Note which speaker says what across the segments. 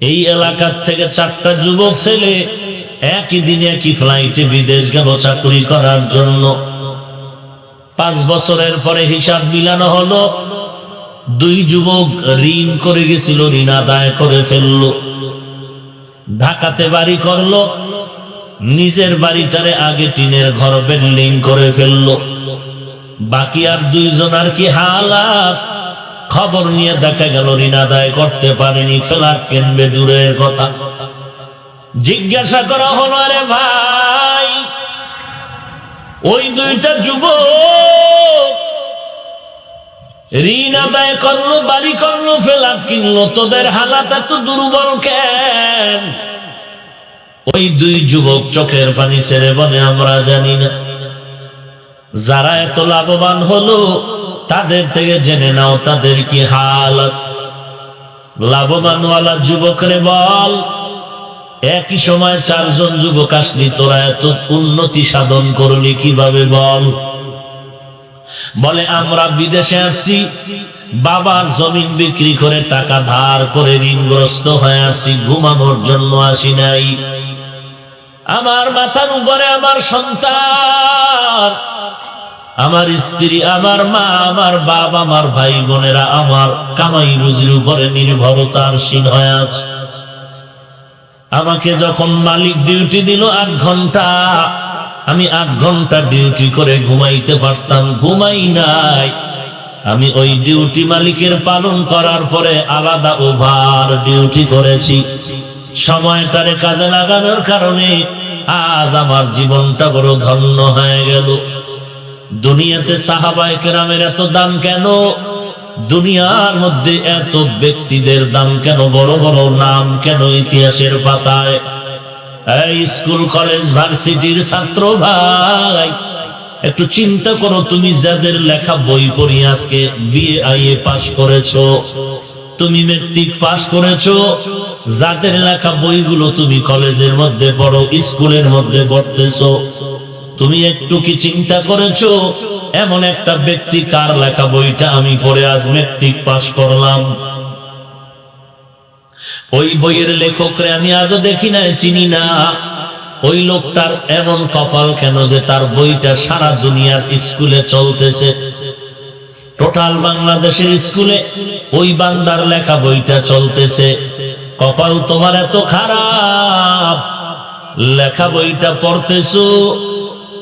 Speaker 1: এই এলাকার থেকে 4টা যুবক ছেলে একই দিনে একই ফ্লাইটে বিদেশ গেল চাকরি করার জন্য। 5 বছরের পরে হিসাব মিলানো হলো, 2 যুবক ঋণ করে গেছিল, ঋণ আদায় করে ফেললো। ঢাকাতে বাড়ি করলো, নিজের বাড়িটারে আগে টিনের ঘর বিল্ডিং করে ফেললো। বাকি আর 2 জনের কি হালাত, খবর নিয়ে দেখা গেল ঋণ আদায় করতে পারেনি, ফ্ল্যাট কিনবে দূরের কথা। জিজ্ঞাসা করা হলো, আরে ভাই, ওই 2টা যুবক ঋণ আদায় করলো, বাড়ি করলো, ফ্ল্যাট কিনলো, তোদের হালাত এত দুর্বল কেন? ওই 2 যুবক চোখের পানি ছেড়ে বলে, আমরা জানি না। যারা এত লাভবান হলো তাদের থেকে জেনে নাও তাদের কি হালত। লাভবানওয়ালা যুবকরে বল, একই সময় 4 জন যুবক আসলি, তোরা এত উন্নতি সাধন করলি কিভাবে বল? বলে, আমরা বিদেশে আসছি, বাবার জমিন বিক্রি করে টাকা ধার করে ঋণগ্রস্ত হয়ে আসছি, ঘুমানোর জন্য আসি নাই। আমার মাথার উপরে আমার সন্তান, আমার স্ত্রী, আমার মা, আমার বাবা, আমার ভাই বোনেরা আমার কামাই রুজির উপরে নির্ভরতাশীল হয়ে আছে। আমাকে যখন মালিক ডিউটি দিল 8 ঘন্টা, আমি 8 ঘন্টা ডিউটি করে ঘুমাইতে পারতাম, ঘুমাই নাই। আমি ওই ডিউটি মালিকের পালন করার পরে আলাদা ওভার ডিউটি করেছি। সময়টারে কাজে লাগানোর কারণে আজ আমার জীবনটা বড় ধন্য হয়ে গেল। দুনিয়াতে সাহাবায়ে কেরামের এত দাম কেন? দুনিয়ার মধ্যে এত ব্যক্তিদের দাম কেন? বড় বড় নাম কেন ইতিহাসের পাতায়? এই স্কুল কলেজ ভার্সিটির ছাত্র ভাই, একটু চিন্তা করো, তুমি যাদের লেখা বই পড়ি আজকে বিএ পাস করেছো, তুমি মেট্রিক পাস করেছো, যাদের লেখা বইগুলো তুমি কলেজের মধ্যে পড়ো, স্কুলের মধ্যে পড়তেছো, তুমি একটু কি চিন্তা করেছো এমন একটা ব্যক্তি কার লেখা বইটা আমি পড়ে আজ মেট্রিক পাস করলাম? ওই বইয়ের লেখকরে আমি আজও দেখি না, চিনি না। ওই লোকটার এমন কপাল কেন যে তার বইটা সারা দুনিয়ার স্কুলে চলতেছে, টোটাল বাংলাদেশের স্কুলে ওই বান্দার লেখা বইটা চলতেছে। কপাল তোমার এত খারাপ, লেখা বইটা পড়তেছো,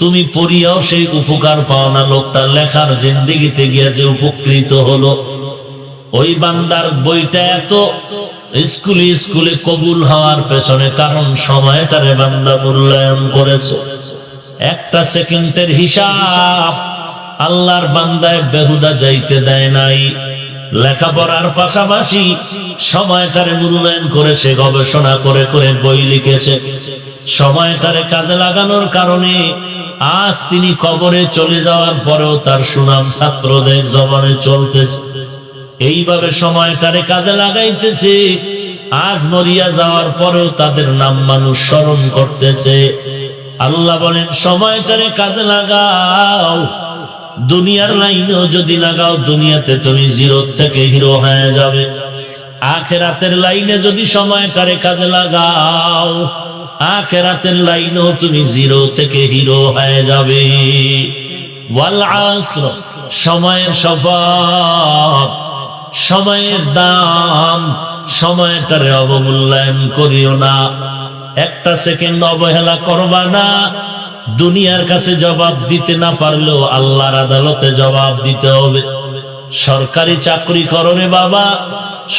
Speaker 1: তুমি পড়িয়াও সেই উপকার পাও না। লোকটার লেখার জিন্দেগিতে গিয়ে যে উপকৃত হলো, ওই বান্দার বইটা এত স্কুলে স্কুলে কবুল হওয়ার পেছনে কারণ সময়টারে বান্দা মূল্যায়ন করেছে। একটা সেকেন্ডের হিসাব আল্লাহর বান্দায় বেহুদা যাইতে দেয় নাই। লেখাপড়ার পাশাপাশি সময়টারে মূল্যায়ন করে সে গবেষণা করে করে বই লিখেছে। সময়টারে কাজে লাগানোর কারণে আজ তিনি কবরে চলে যাওয়ার পরেও তার সুনাম ছাত্রদের জবানে চলতেছে। এইভাবে সময়টারে কাজে লাগাইতেছে, আজ মরিয়া যাওয়ার পরেও তাদের নাম মানুষ স্মরণ করতেছে। আল্লাহ বলেন, সময়টারে কাজে লাগাও। দুনিয়ার লাইনেও যদি লাগাও, দুনিয়াতে তুমি জিরো থেকে হিরো হয়ে যাবে। আখিরাতের লাইনে যদি সময়টারে কাজে লাগাও, আখিরাতের লাইনেও তুমি জিরো থেকে হিরো হয়ে যাবে। ওয়াল আসর, সময়ের শপথ, সময়ের দাম, সময়টারে অবমূল্যায়ন করিও না। একটা সেকেন্ড অবহেলা করবা না। দুনিয়ার কাছে জবাব দিতে না পারলেও আল্লাহর আদালতে জবাব দিতে হবে। সরকারি চাকরি করো রে বাবা,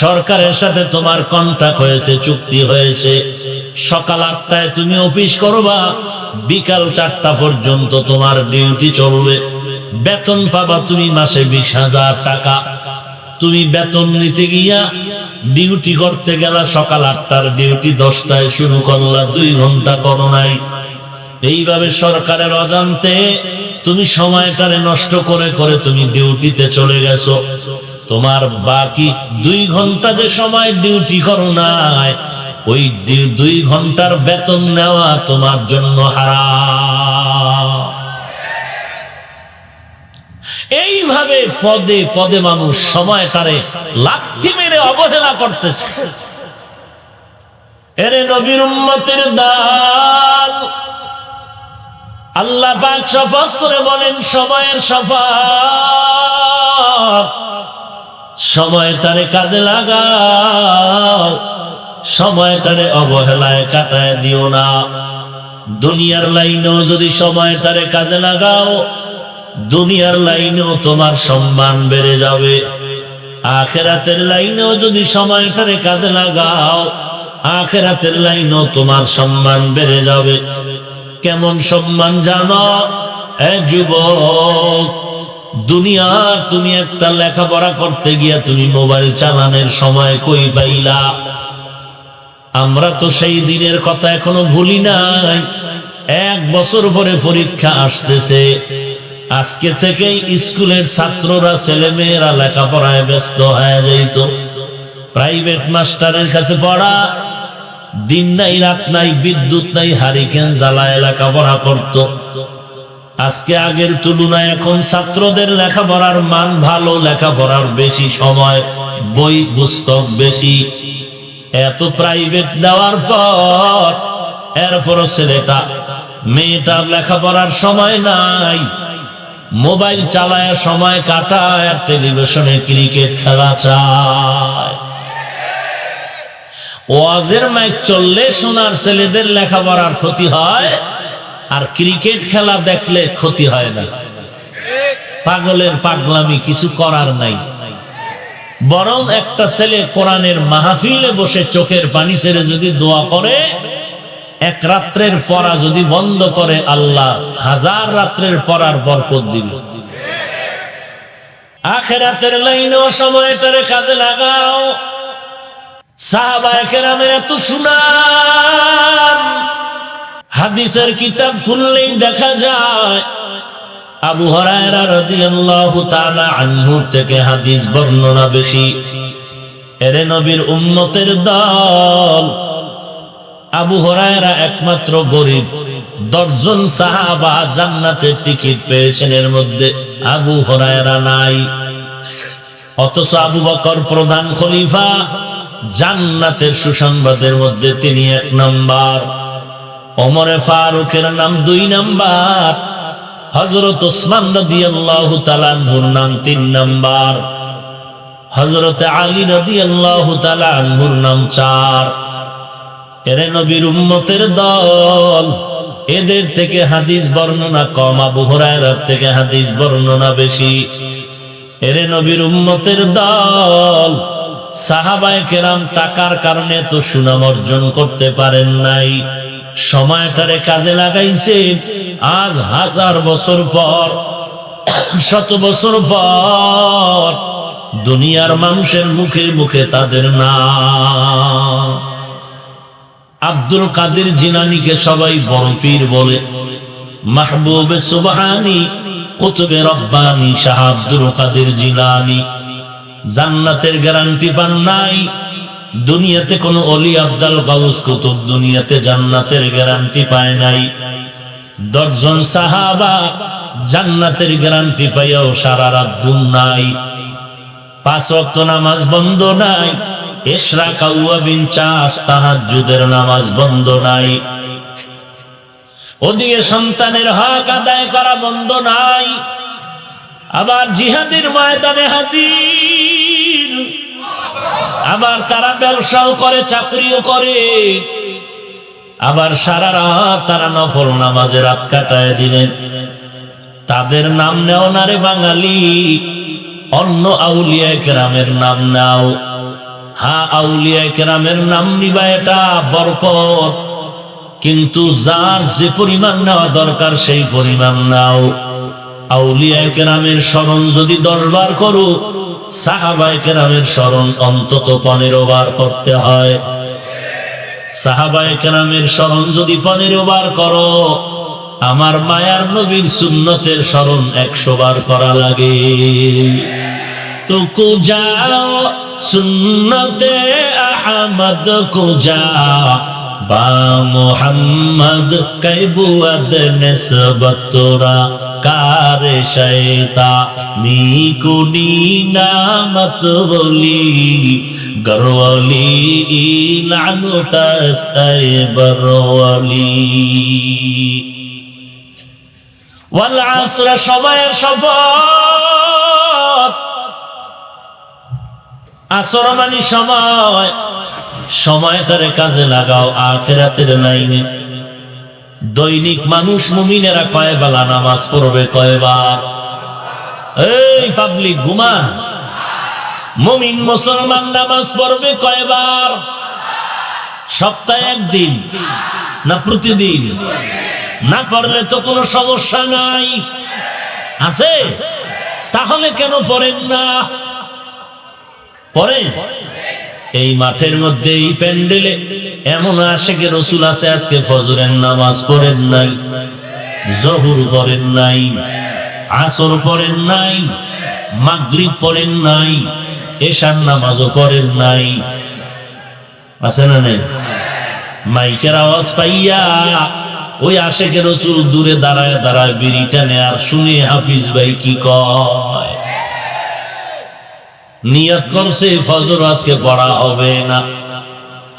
Speaker 1: সরকারের সাথে তোমার কন্ট্রাক্ট হয়েছে, চুক্তি হয়েছে। সকাল 8টায় তুমি অফিস করবা, বিকাল 4টা পর্যন্ত তোমার ডিউটি চলবে। বেতন পাবা তুমি মাসে 20,000 টাকা। তুমি বেতন নিতে গিয়া ডিউটি করতে গেলা, সকাল 8টার ডিউটি 10টায় শুরু করলা, 2 ঘন্টা করো নাই। এইভাবে সরকারের অজান্তে তুমি সময়টারে নষ্ট করে করে তুমি ডিউটিতে চলে গেছো। তোমার বাকি 2 ঘন্টা যে সময় ডিউটি করো নাই, ওই 2 ঘন্টার বেতন নেওয়া তোমার জন্য হারাম। এইভাবে পদে পদে মানুষ সময়টারে লাথি মেরে অবহেলা করতেছে। এরে নবীর উম্মতের দল, আল্লাহ পাক শপথ করে বলেন সময়ের শপথ, সময়টারে কাজে লাগাও, সময়টারে অবহেলায় কাটায় দিও না। দুনিয়ার লাইনেও যদি সময়টারে কাজে লাগাও, দুনিয়ার লাইনেও তোমার সম্মান বেড়ে যাবে। আখিরাতের লাইনেও যদি সময়টারে কাজে লাগাও, আখিরাতের লাইনেও তোমার সম্মান বেড়ে যাবে। কেমন সম্মান জানো? যুবক, দুনিয়ার তুমি একটা লেখাপড়া করতে গিয়া তুমি মোবাইল চালানোর সময় কই পাইলা? আমরা তো সেই দিনের কথা এখনো ভুলি নাই। 1 বছর পরে পরীক্ষা আসতেছে, আজকে থেকেই স্কুলের ছাত্ররা ছেলেমেয়েরা লেখাপড়ায় ব্যস্ত হয়ে যাইত। প্রাইভেট মাস্টারের কাছে পড়া, দিন নাই রাত নাই, বিদ্যুৎ নাই, হারিকেন জ্বালায় লেখাপড়া করত। আজকে আগের তুলনায় এখন ছাত্রদের লেখাপড়ার মান ভালো, লেখাপড়ার বেশি সময়, বই পুস্তক বেশি। এত প্রাইভেট দেওয়ার পর এরপরও ছেলেটা মেয়েটার লেখাপড়ার সময় নাই, মোবাইল চালায় সময় কাটায়, আর টেলিভিশনে ক্রিকেট খেলা চায়। ওয়াজের মাইক চললে সোনার ছেলেদের লেখাপড়ার ক্ষতি হয়, আর ক্রিকেট খেলা দেখলে ক্ষতি হয় না। পাগলের পাগলামি, কিছু করার নাই। বরং একটা ছেলে কোরআনের মাহফিলে বসে চোখের পানি ছেড়ে যদি দোয়া করে, 1 রাত্রের পড়া যদি বন্ধ করে, আল্লাহ 1000 রাত্রের পড়ার বরকত দিবে। আখিরাতের লাইনেও সময়টারে কাজে লাগাও। সাহাবায়ে কেরামের এত সুনাম, হাদিসের কিতাব খুললেই দেখা যায়। আবু হুরায়রা রাদিয়াল্লাহু তাআলা আনহু থেকে হাদিস বর্ণনা বেশি। এরে নবীর উম্মতের দল, আবু হুরায়রা একমাত্র গরিব। 10 জন সাহাবা জান্নাতের টিকিট পেয়েছেন, এর মধ্যে আবু হুরায়রা নাই। অথচ আবু বকর প্রধান খলিফা, জান্নাতের সুসংবাদের মধ্যে তিনি 1 নাম্বার। ওমরে ফারুকের নাম 2 নাম্বার। হযরত ওসমান রাদিয়াল্লাহু তাআলা আনহুর নাম 3 নাম্বার। হযরত আলী রাদিয়াল্লাহু তাআলা আনহুর নাম 4। এরে নবীর উম্মতের দল, এদের থেকে হাদিস বর্ণনা কম, আবু হুরায়রার থেকে হাদিস বর্ণনা বেশি। এরে নবীর উম্মতের দল, সাহাবায়ে কেরাম টাকার কারণে তো সুনাম অর্জন করতে পারেন নাই, সময়টারে কাজে লাগাইছে। আজ 1000 বছর পর, 100 বছর পর দুনিয়ার মানুষের মুখে মুখে তাদের নাম। আব্দুল কাদের জিলানীকে সবাই বড় পীর বলে। মাহবুবে সুবহানী, কুতুবে রব্বানী শাহ আব্দুল কাদের জিলানী জান্নাতের গ্যারান্টি পান নাই। দুনিয়াতে কোন ওলি আব্দুল গাউস কুতুব দুনিয়াতে জান্নাতের গ্যারান্টি পায় নাই। 10 জন সাহাবা জান্নাতের গ্যারান্টি পাইয়াও সারা রাত ঘুম নাই, 5 ওয়াক্ত নামাজ বন্ধ নাই, ইশরাক আওয়াবিন চাষ তাহাজ্জুদের নামাজ বন্ধ নাই। ওদিকে সন্তানের হক আদায় করা বন্ধ নাই, আবার জিহাদের ময়দানে হাজির। আবার তারা ব্যবসাও করে, চাকরিও করে, আবার সারা রাত তারা নফল নামাজে রাত কাটায় দিলেন। তাদের নাম নেও না রে বাঙালি, অন্য আউলিয়া কেরামের নাম নাও। হ্যাঁ, আউলিয়া কেরামের নাম নিবা, এটা বরকত, কিন্তু যার যে পরিমাণ নেওয়া দরকার সেই পরিমাণ নাও। আউলিয়া কেরামের স্মরণ যদি 10 বার করো, সাহাবায়ে কেরামের স্মরণ অন্তত 15 বার করতে হয়। সাহাবায়ে কেরামের স্মরণ যদি 15 বার করো, আমার মায়ার নবীর সুন্নতের স্মরণ 100 বার করা লাগে। তো কুজা সুন্নতে আহমদ কুজা বা মুহাম্মদ কাইবুয়াদ নিসবত তোরা কারে শয়তানি কুনি নামত বলি গরওয়ালি লানুতাস আই বরওয়ালি ওয়াল আসর সময়ের শপথ আসর মানে সময় সময়টারে কাজে লাগাও আখিরাতের লাইনে দৈনিক মানুষ মুমিনেরা কয় বেলা নামাজ পড়বে কয়বার এই পাবলিক ঘুমান মুমিন মুসলমান নামাজ পড়বে কয়বার সপ্তাহে একদিন না প্রতিদিন না পড়লে তো কোনো সমস্যা নাই আছে তাহলে কেন পড়েন না পড়েন এই মাঠের মধ্যে এই প্যান্ডেলে এমন আশিকে রাসূল আছে আজকে ফজরের নামাজ পড়েন নাই জোহর পড়েন নাই আসর পড়েন নাই মাগরিব পড়েন নাই এশার নামাজও পড়েন নাই আছে না নাই মাইকের আওয়াজ পাইয়া ওই আশিকে রাসূল দূরে দাঁড়ায় দাঁড়ায় বিড়িটা নেয় আর শুনে হাফিজ ভাই কি কয় নিয়ত করছে ফজর আজকে পড়া হবে না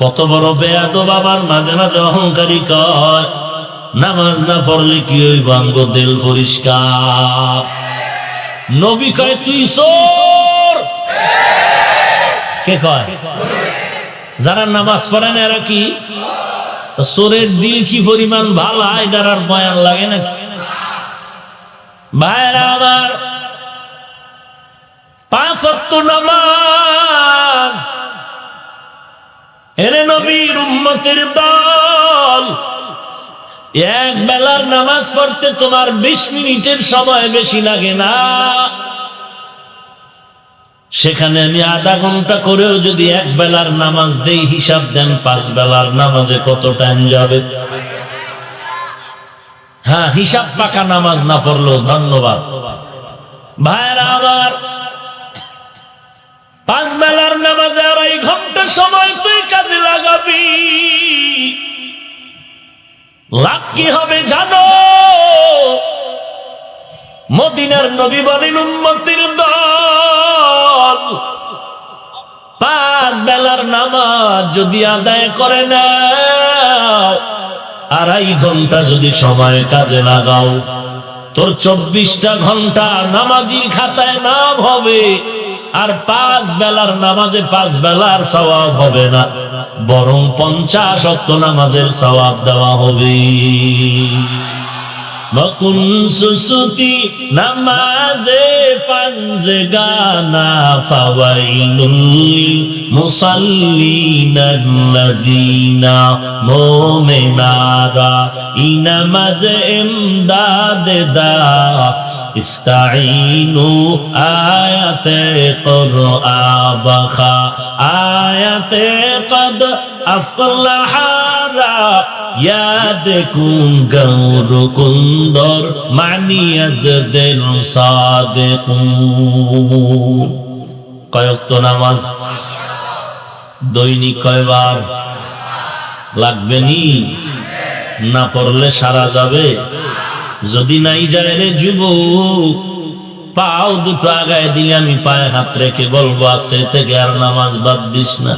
Speaker 1: কত বড় বেয়াদব বাবার মাঝে মাঝে অহংকারী কয় নামাজ না পড়লে কি হইব আমগো দিল পরিষ্কার নবী কয় তুই চোর কে কয় যারা নামাজ পড়ে না এরা কি চোরের দিল কি পরিমাণ ভালো এটার আর বয়ান লাগে নাকি ভাইরা আমার পাঁচ ওয়াক্ত নামাজ এরে নবীর উম্মতের দল এক বেলার নামাজ পড়তে তোমার 20 মিনিটের সময় বেশি লাগে না সেখানে আমি আধা ঘন্টা করেও যদি এক বেলার নামাজ দেই হিসাব দেন 5 বেলার নামাজে কত টাইম যাবে হ্যাঁ হিসাব পাকা নামাজ না পড়লো ধন্যবাদ ভাইরা আমার 5 বেলার নামাজে 2.5 ঘন্টা সময় তুই কাজে লাগাবি লাভ কি হবে জানো মদিনার নবী বলেন উম্মতের দল 5 বেলার নামাজ যদি আদায় করে নাও 2.5 ঘন্টা যদি সময় কাজে লাগাও তোর 24টা ঘন্টা নামাজির খাতায় নাম হবে আর 5 বেলার নামাজে 5 বেলার সওয়াব হবে না বরং 50 ওয়াক্ত নামাজের সওয়াব দেওয়া হবে মকুন সুসুতি নামাজে পাঞ্জগানা ফাওয়াইলুল মুসাল্লিনাল্লাযিনা মুমিনারা ইনামাজে ইমদাদ দা ইস্তাঈনু আয়াতে কুরআবাখা আয়াতে কদ আফলাহারা ইয়াদ কুন গৌর কুন্দর মানিয়াজ দিল সাদিকুন কয় ওয়াক্ত নামাজ দৈনিক কয়বার লাগবে নি না পড়লে সারা যাবে যদি নাই যায় রে যুবক পাও দুটো আগায় দিলে আমি পায়ে হাত রেখে বলবো আছে থেকে আর নামাজ বাদ দিস না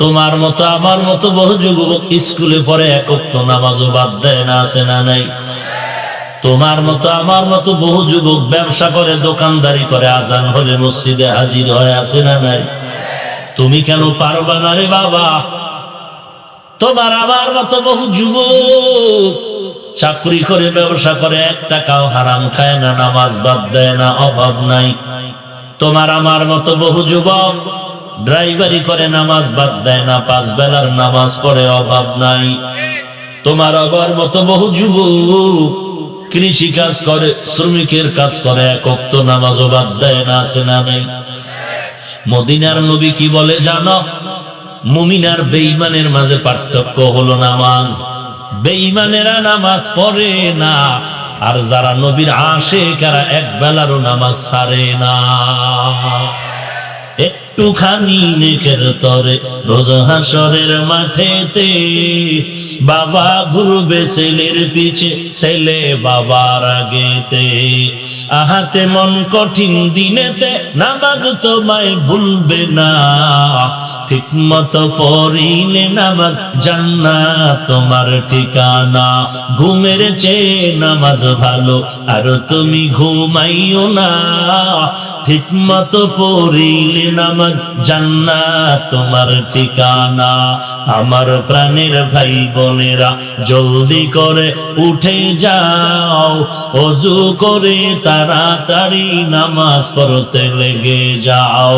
Speaker 1: তোমার মতো আমার মতো বহু যুবক স্কুলে পড়ে এক ওয়াক্ত নামাজও বাদ দেয় না আছে না নাই তোমার মতো আমার মতো বহু যুবক ব্যবসা করে দোকানদারি করে আজান হলে মসজিদে হাজির হয় আছে না নাই তুমি কেন পারবা না রে বাবা তোমার আমার মতো বহু যুবক চাকরি করে ব্যবসা করে 1 টাকাও হারাম খায় না নামাজ বাদ দেয় না অভাব নাই তোমার আমার মতো বহু যুবক ড্রাইভারি করে নামাজ বাদ দেয় না 5 বেলার নামাজ পড়ে অভাব নাই তোমার আবার মতো বহু যুবক কৃষি কাজ করে শ্রমিকের কাজ করে 1 ওয়াক্ত নামাজও বাদ দেয় না আছে না নাই মদিনার নবী কি বলে জানো মুমিন আর বেঈমানের মাঝে পার্থক্য হলো নামাজ বেঈমানেরা নামাজ পড়ে না আর যারা নবীর আশিক এরা 1 বেলারও নামাজ ছাড়ে না একটুখানি নেকের তরে রোজ হাসরের মাঠেতে বাবা ঘুরবে ছেলের পিছে, ছেলে বাবার আগেতে। আহাতে মন কঠিন দিনেতে নামাজ তোমায় ভুলবে না, ঠিক মতো পড়িলে নামাজ জান্নাত তোমার ঠিকানা। ঘুমের চেয়ে নামাজ ভালো আর তুমি ঘুমাইও না, ঠিক মতো পড়িলে নামাজ জান্নাত তোমার ঠিকানা। আমার প্রাণের ভাই বোনেরা জলদি করে উঠে যাও, ওযু করে তাড়াতাড়ি নামাজ পড়তে লেগে যাও।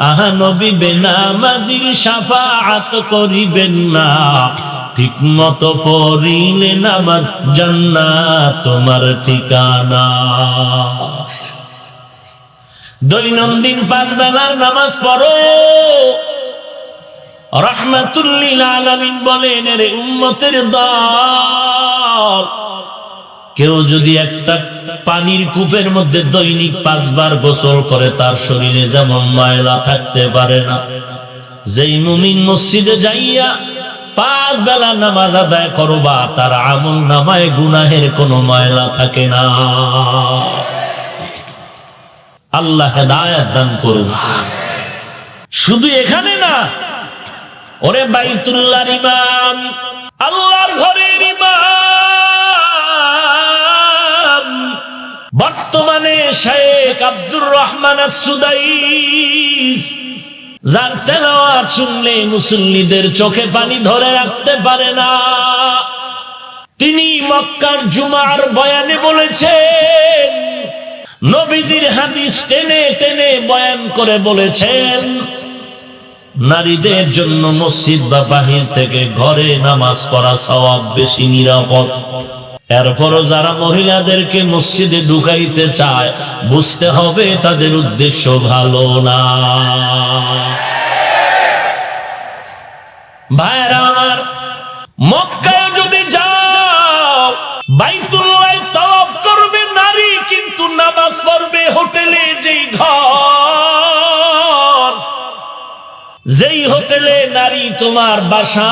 Speaker 1: আহা নবী বেনামাজির শাফাআত করিবেন না, ঠিক মতো পড়িলে নামাজ জান্নাত তোমার ঠিকানা। দৈনন্দিন 5 বেলার নামাজ পড়ো। রাহমাতুল লিল আলামিন বলেন, এর উম্মতের দল, কেউ যদি একটা পানির কূপের মধ্যে দৈনিক 5 বার গোসল করে তার শরীরে যেমন ময়লা থাকতে পারে না, যেই মুমিন মসজিদে যাইয়া 5 বেলা নামাজ আদায় করবা তার আমল নামায় গুনাহের কোনো ময়লা থাকে না। আল্লাহ হেদায়েত দান করুন। শুধু এখানে না, ওরে বাইতুল্লাহর ইমাম, আল্লাহর ঘরের ইমাম, বর্তমানে শেখ আব্দুর রহমান আস-সুদাইস, যার তেলাওয়াত শুনলে মুসল্লিদের চোখে পানি ধরে রাখতে পারে না। তিনি মক্কার জুমার বয়ানে বলেছেন, নবীজির হাদিস টেনে টেনে বয়ান করে বলেছেন, নারীদের জন্য মসজিদ বা বাহির থেকে ঘরে নামাজ পড়া সওয়াব বেশি নিরাপদ। এরপরও যারা মহিলাদেরকে মসজিদে ঢুকাইতে চায় বুঝতে হবে তাদের উদ্দেশ্য ভালো না। ভাইরা আমার, মক্কায় যদি যাও বাইতুল্লাহ তাওয়াফ করবে নারী, কিন্তু নামাজ পড়বে হোটেলে। যেই হোটেলে নারী তোমার বাসা,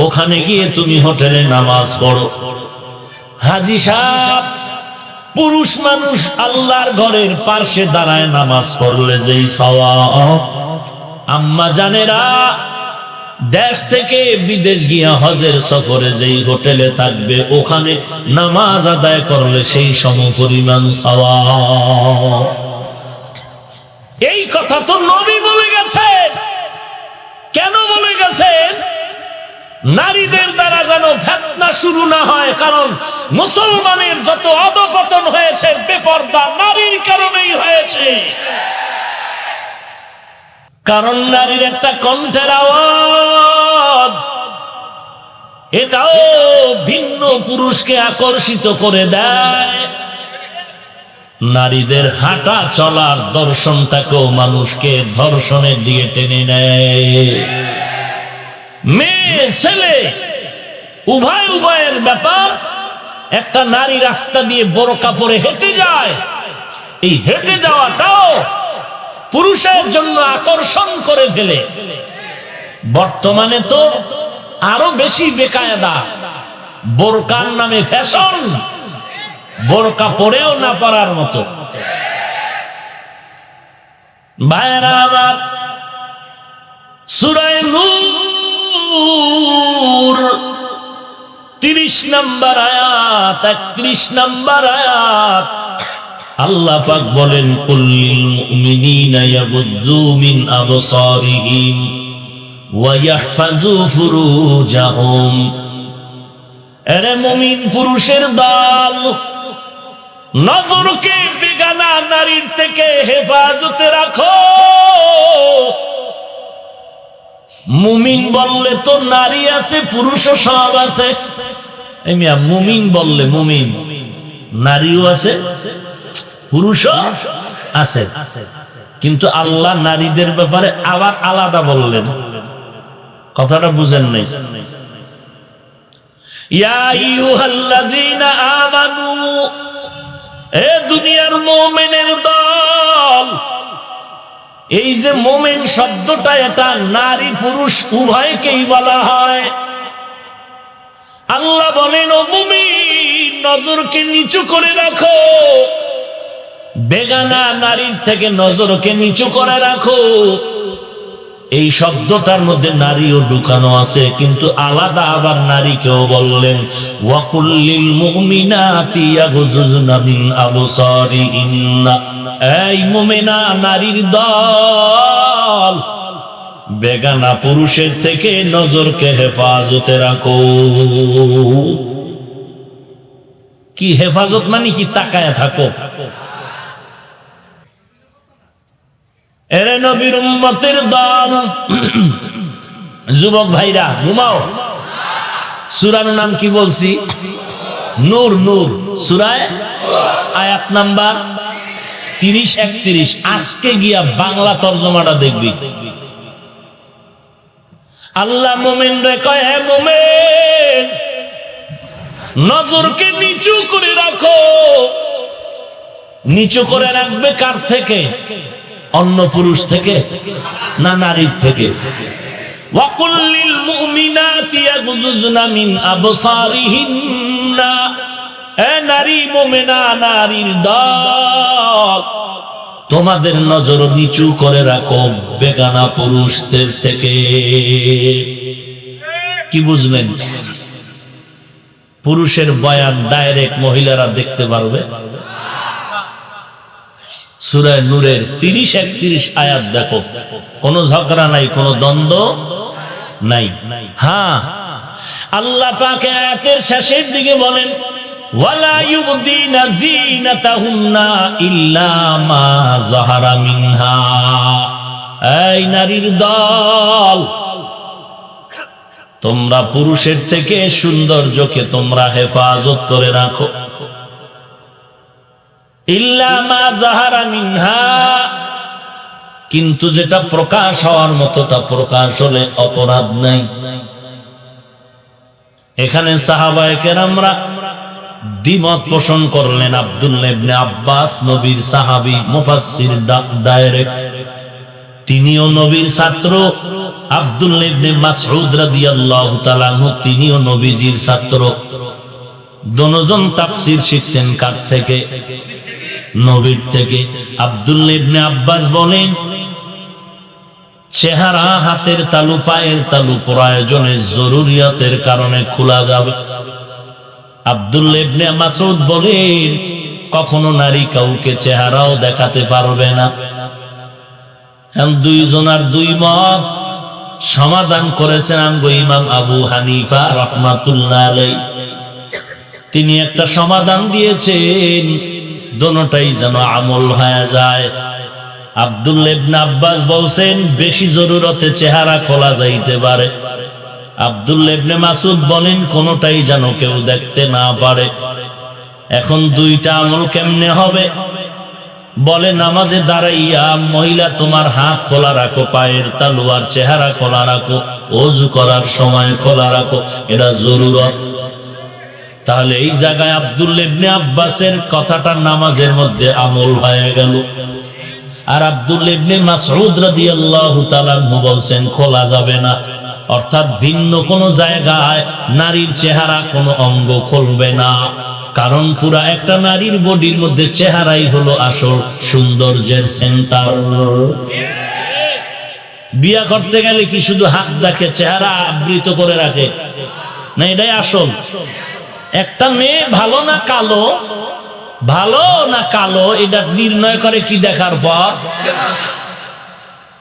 Speaker 1: ওখানে গিয়ে তুমি হোটেলে নামাজ পড়ো। হাজী সাহেব পুরুষ মানুষ আল্লাহর ঘরের পাশে দাঁড়ায় নামাজ পড়লে যেই সওয়াব, আম্মা জানেরা দেশ থেকে বিদেশ গিয়া হজের সফরে যেই হোটেলে থাকবে ওখানে নামাজ আদায় করলে সেই সমপরিমাণ সওয়াব। এই কথা তো নবী বলে গেছেন। কেন বলে গেছেন? নারীদের দ্বারা যেন ফিতনা শুরু না হয়, কারণ মুসলমানের যত অধঃপতন হয়েছে বেপরদা নারীর কারণেই হয়েছে। কারণ নারীর একটা কণ্ঠের আওয়াজ, এটাও ভিন্ন পুরুষকে আকর্ষিত করে দেয়। নারীদের হাঁটা চলার দর্শনটাকেও মানুষকে ধর্ষণের দিকে টেনে নেয়। মেয়ে ছেলে উভয়ের ব্যাপার। একটা নারী রাস্তা দিয়ে বোরকা পরে হেঁটে যায়, এই হেঁটে যাওয়াটাও পুরুষের জন্য আকর্ষণ করে ফেলে। বর্তমানে তো আরো বেশি বেকায়দা, বোরকার নামে ফ্যাশন, বোরকা পরেও না পরার মতো। ভাইরা আমার, সূরা নূর 30 নম্বর আয়াত, 31 নম্বর আয়াত, আল্লাহ পাক বলেন, কুল্লিল মুমিনিনা ইয়াগুয্যু মিন আবসারিহিম ওয়া ইয়াহফাযু ফুরুজাহুম। এরে মুমিন পুরুষের দল, নজরকে বেগানা নারীর থেকে হেফাজতে রাখো। মুমিন বললে তো নারী আছে, পুরুষও সব আছে। মুমিন বললে মুমিন, নারীও আছে, পুরুষও আছে। কিন্তু আল্লাহ নারীদের ব্যাপারে আবার আলাদা বললেন। কথাটা বুঝেন নাই? ইয়া আইয়ুহাল্লাযীনা আমানু, এ দুনিয়ার মুমিনের দল, এই যে মোমেন শব্দটা, এটা নারী পুরুষ উভয়কেই বলা হয়। আল্লাহ বলেন, ও মুমিন, নজরকে নিচু করে রাখো, বেগানা নারীর থেকে নজরকে নিচু করে রাখো। এই শব্দটার মধ্যে নারীও ঢুকানো আছে, কিন্তু আলাদা আবার নারীকেও বললেন, ওয়াকুল্লিল মুমিনাতি ইয়াগুযুজনা মিন আবসারিহিন্না। এই মুমিনা নারীর দল, বেগানা পুরুষের থেকে নজরকে হেফাজতে রাখো। কি হেফাজত মানে কি? তাকায়া থাকো। এরে নবীর উম্মতের দল, যুবক ভাইরা ঘুমাও। সূরার নাম কি বলছি? নূর। নূর সূরায় আয়াত নাম্বার 30-31। আজকে গিয়া বাংলা তরজমাটা দেখবি। আল্লাহ মুমিন রে কয়, হে মুমিন, নজরকে নিচু করে রাখো। নিচু করে রাখবে কার থেকে? অন্য পুরুষ থেকে না নারীর থেকে? ওয়াকুল্লিল মুমিনাতি ইয়াগুযুজনা মিন আবসারিহিন্না। এ নারী মুমিনা নারীর দল, তোমাদের নজর নিচু করে রাখো বেগানা পুরুষদের থেকে। কি বুঝলেন? পুরুষের বয়ান ডাইরেক্ট মহিলারা দেখতে পারবে। সূরা নূরের 30-31 আয়াত দেখো, কোনো ঝগড়া নাই, কোনো দ্বন্দ্ব নাই। হ্যাঁ, আল্লাহ পাক আয়াতের শেষের দিকে বলেন, ওয়ালা ইউবদিনা যিনাতাহুন্না ইল্লা মা যাহারা মিনহা। এই নারীর দল, তোমরা পুরুষের থেকে সৌন্দর্যকে তোমরা হেফাজত করে রাখো। ইল্লা মা যাহারা মিনহা, কিন্তু যেটা প্রকাশ হওয়ার মতোটা প্রকাশ হলে অপরাধ নাই। এখানে সাহাবায়ে কেরামরা দ্বিমত পোষণ করলেন। আব্দুল্লাহ ইবনে আব্বাস নবীর সাহাবী, মুফাসসির ডাইরেক্ট, তিনিও নবীর ছাত্র। আব্দুল্লাহ ইবনে মাসউদ রাদিয়াল্লাহু তাআলা আনহু, তিনিও নবীজির ছাত্র। দুজন তাফসীর শিখছেন কার থেকে? নবীর থেকে। আব্দুল্লাহ ইবনে আব্বাস বলেন, চেহারা, হাতের তালু, পায়ের তালু প্রয়োজনে জরুরিয়াতের কারণে খোলা যাবে। আব্দুল্লাহ ইবনে মাসউদ বলেন, কখনো নারী কাউকে চেহারাও দেখাতে পারবে না। দুইজনার দুই মত সমাধান করেছেন আমগো ইমাম আবু হানিফা রাহমাতুল্লাহ আলাইহি। তিনি একটা সমাধান দিয়েছেন, দোনোটাই যেন আমল হয়ে যায়। আব্দুল্লাহ ইবনে আব্বাস বলছেন, বেশি জরুরতে চেহারা খোলা যাইতে পারে। আব্দুল্লাহ ইবনে মাসউদ বলেন, কোনোটাই যেন কেউ দেখতে না পারে। এখন দুইটা আমল কেমনে হবে? বলে, নামাজে দাঁড়াইয়া মহিলা তোমার হাত খোলা রাখো, পায়ের তালু আর চেহারা খোলা রাখো, ওযু করার সময় খোলা রাখো, এটা জরুরত। তাহলে এই জায়গায় আব্দুল্লাহ ইবনে আব্বাসের কথাটা নামাজের মধ্যে আমল হয়ে গেল। আর আব্দুল্লাহ ইবনে মাসউদ রাদিয়াল্লাহু তাআলা আনহু বলছেন খোলা যাবে না, অর্থাৎ ভিন্ন কোনো জায়গায় নারীর চেহারা কোনো অঙ্গ খুলবে না। কারণ পুরা একটা নারীর বডির মধ্যে চেহারাই হলো আসল সৌন্দর্যের সেন্টার। বিয়া করতে গেলে কি শুধু হাত দেখে চেহারা আবৃত করে রাখে না? এটাই আসল। একটা মেয়ে ভালো না কালো, ভালো না কালো, এটা নির্ণয় করে কি দেখার পর?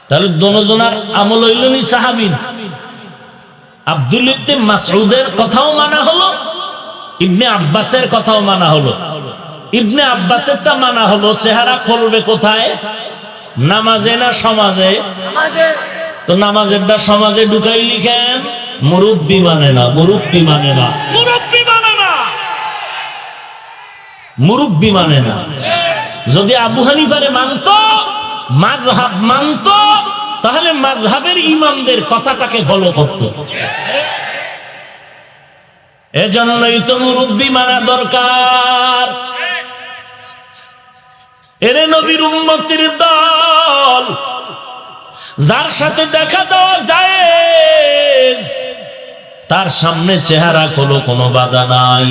Speaker 1: তাহলে দোনোজনার আমল হইল নি সাহাবী। আব্দুল্লাহ ইবনে মাসউদের কথাও মানা হলো, ইবনে আব্বাসের কথাও মানা হলো। ইবনে আব্বাসেরটা মানা হলো, চেহারা খুলবে কোথায়? নামাজে না সমাজে? তো নামাজেরটা সমাজে ঢুকাই লিখেন, মুরব্বি মানে না, মুরব্বি মানে না, মুরব্বি মানে না, মুরব্বি মানে না। যদি আবু হানিফারে মানতো, মাযহাব মানতো, তাহলে মাযহাবের ইমামদের কথাটাকে ফলো করতো। এজন্যই তো মুরব্বি মানা দরকার। এরে নবীর উম্মতের দল, যার সাথে দেখা দেওয়া জায়েজ তার সামনে চেহারা কোনো বাধা নাই,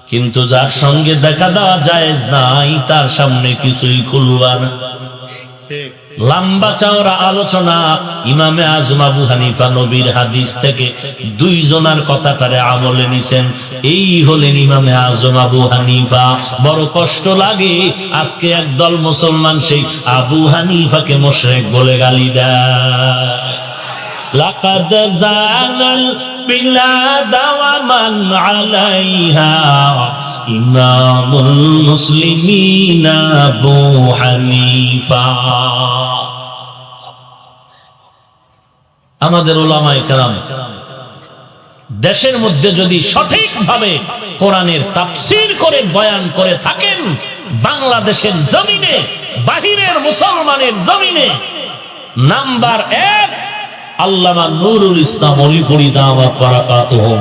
Speaker 1: কিন্তু যার সঙ্গে দেখা দেওয়া জায়েজ নাই তার সামনে কিছুই খুলবার। লম্বা চওড়া আলোচনা। ইমামে আজম আবু হানিফা নবীর হাদিস থেকে দুইজনার কথাটারে আমলে নিছেন। এই হলেন ইমামে আজম আবু হানিফা। বড় কষ্ট লাগে আজকে একদল মুসলমান সেই আবু হানিফাকে মুশরিক বলে গালি দেয়। লাকাদ জানাল বিলাদ ওয়া মান আলাইহা ইমামুল মুসলিমিন আবু হানিফা। আমাদের উলামায়ে কেরাম দেশের মধ্যে যদি সঠিকভাবে কোরআনের তাফসীর করে বয়ান করে থাকেন, বাংলাদেশের জমিনে, বাহিরের মুসলমানের জমিনে নাম্বার 1 আল্লামা নুরুল ইসলাম অলিপুরি দাওয়াত বারাকাতুহু।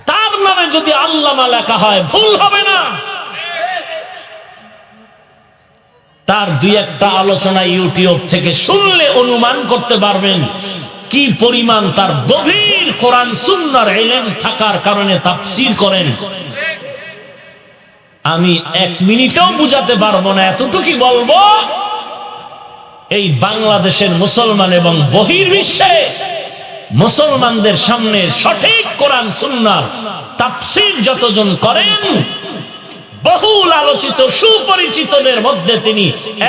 Speaker 1: তার নামে যদি আল্লামা লেখা হয় ভুল হবে না। তার দুই একটা আলোচনা ইউটিউব থেকে শুনলে অনুমান করতে পারবেন কি পরিমাণ তার গভীর কোরআন সুন্নাহর ইলম থাকার কারণে তাফসীর করেন। আমি 1 মিনিটও বুঝাতে পারবো না, এতটুকুই বলবো, এই বাংলাদেশের মুসলমান এবং বহির্বিশ্বে মুসলমানদের সামনে সঠিক কোরআন সুন্নাহর তাফসীর যতজন করেন, বহুল আলোচিত সুপরিচিতদের মধ্যে তিনি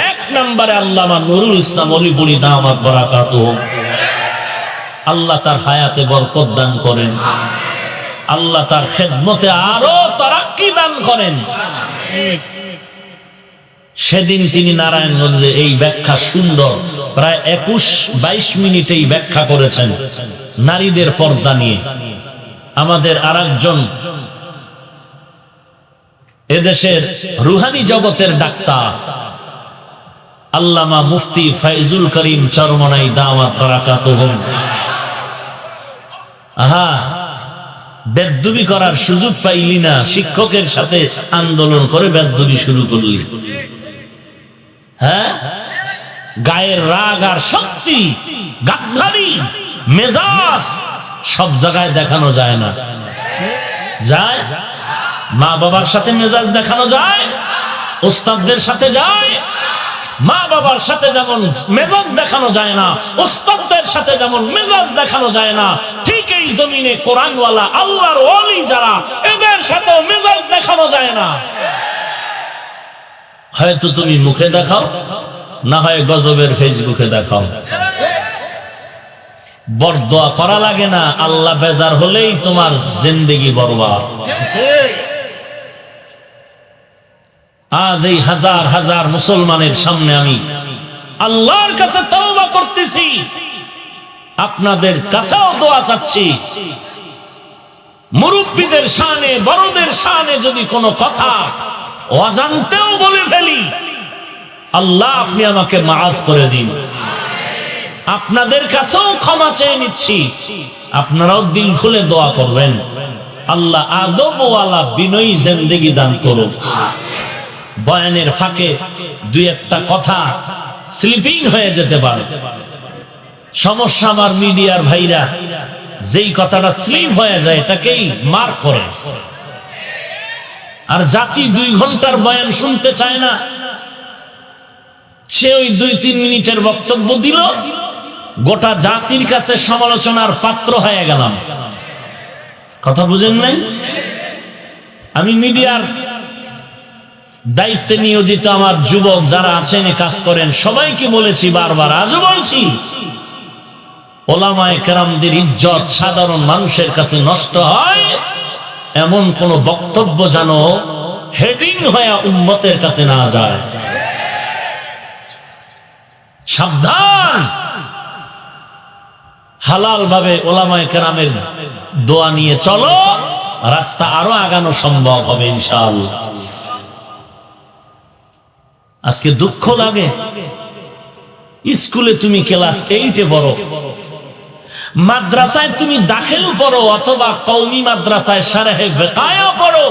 Speaker 1: 1 নম্বরে আল্লামা নুরুল ইসলাম অলিপুরি দাওয়াত বারাকাতুহু। আল্লাহ তার হায়াতে বরকত দান করেন, আল্লাহ তার খেদমতে আরো তারাক্কি দান করেন। সেদিন তিনি নারায়ণগঞ্জে এই ব্যাখ্যা সুন্দর প্রায় 21-22 মিনিটেই ব্যাখ্যা করেছেন নারীদের পর্দা নিয়ে। আমাদের আরেকজন এদেশের রুহানি জগতের ডাক্তার আল্লামা মুফতি ফাইজুল করিম চরমনাই দাওয়াত বারাকাতুহু। বেদবি করার সুযোগ পাইলি না, শিক্ষকের সাথে আন্দোলন করে বেদবি শুরু করলি। হ্যাঁ, গায়ের রাগ আর শক্তি, গাদ্দারি, মেজাজ সব জায়গায় দেখানো যায় না। যায়? মা বাবার সাথে মেজাজ দেখানো যায়, ওস্তাদদের সাথে যায়। মা বাবার সাথে যেমন মেজাজ দেখানো যায় না, ওস্তাদদের সাথে যেমন মেজাজ দেখানো যায় না, ঠিক এই জমিনে কোরআনওয়ালা আল্লাহর ওলি যারা, এদের সাথেও মেজাজ দেখানো যায় না। হয়তো তুমি মুখে দেখাও, না হয় গজবের ফেসবুকে দেখাও। বরদোয়া করা লাগে না, আল্লাহ বেজার হলেই তোমার জিন্দেগি বরবাদ। আজ এই হাজার হাজার মুসলমানের সামনে আমি আল্লাহর কাছে তওবা করতেছি, আপনাদের কাছেও দোয়া চাচ্ছি। মুরব্বীদের শানে, বড়দের শানে যদি কোনো কথা অজান্তেও বলে ফেলি, আল্লাহ আপনি আমাকে মাফ করে দিন। আপনাদের কাছেও ক্ষমা চেয়ে নিচ্ছি, আপনারাও দিল খুলে দোয়া করবেন। আল্লাহ আদবওয়ালা বিনয়ী জিন্দেগি দান করুন। বয়ানের ফাঁকে দুই একটা কথা স্লিপিং হয়ে যেতে পারে, সমস্যা। আমার মিডিয়ার ভাইরা যেই কথাটা স্লিপ হয়ে যায় এটাকেই মার্ক করে। আর জাতি 2 ঘন্টার বয়ান শুনতে চায় না, সে ওই 2-3 মিনিটের বক্তব্য দিল, গোটা জাতির কাছে সমালোচনার পাত্র হয়ে গেলাম। কথা বুঝেন নাই? আমি মিডিয়ার দায়িত্বে নিয়োজিত আমার যুবক যারা আছেন, কাজ করেন, সবাইকে বলেছি বারবার, আজও বলছি, ওলামায়ে কেরামদের ইজ্জত সাধারণ মানুষের কাছে নষ্ট হয় এমন কোন বক্তব্য যেন হেডিং হয়ে উম্মতের কাছে না যায়। সাবধান। হালাল ভাবে ওলামায়ে কেরামের দোয়া নিয়ে চলো, রাস্তা আরো আগানো সম্ভব হবে ইনশাআল্লাহ। আজকে দুঃখ লাগে, স্কুলে তুমি ক্লাস 8-এ পড়ো, মাদ্রাসায় তুমি দাখিল পড়ো, অথবা কওমি মাদ্রাসায় শারহে বেকায়া পড়ো,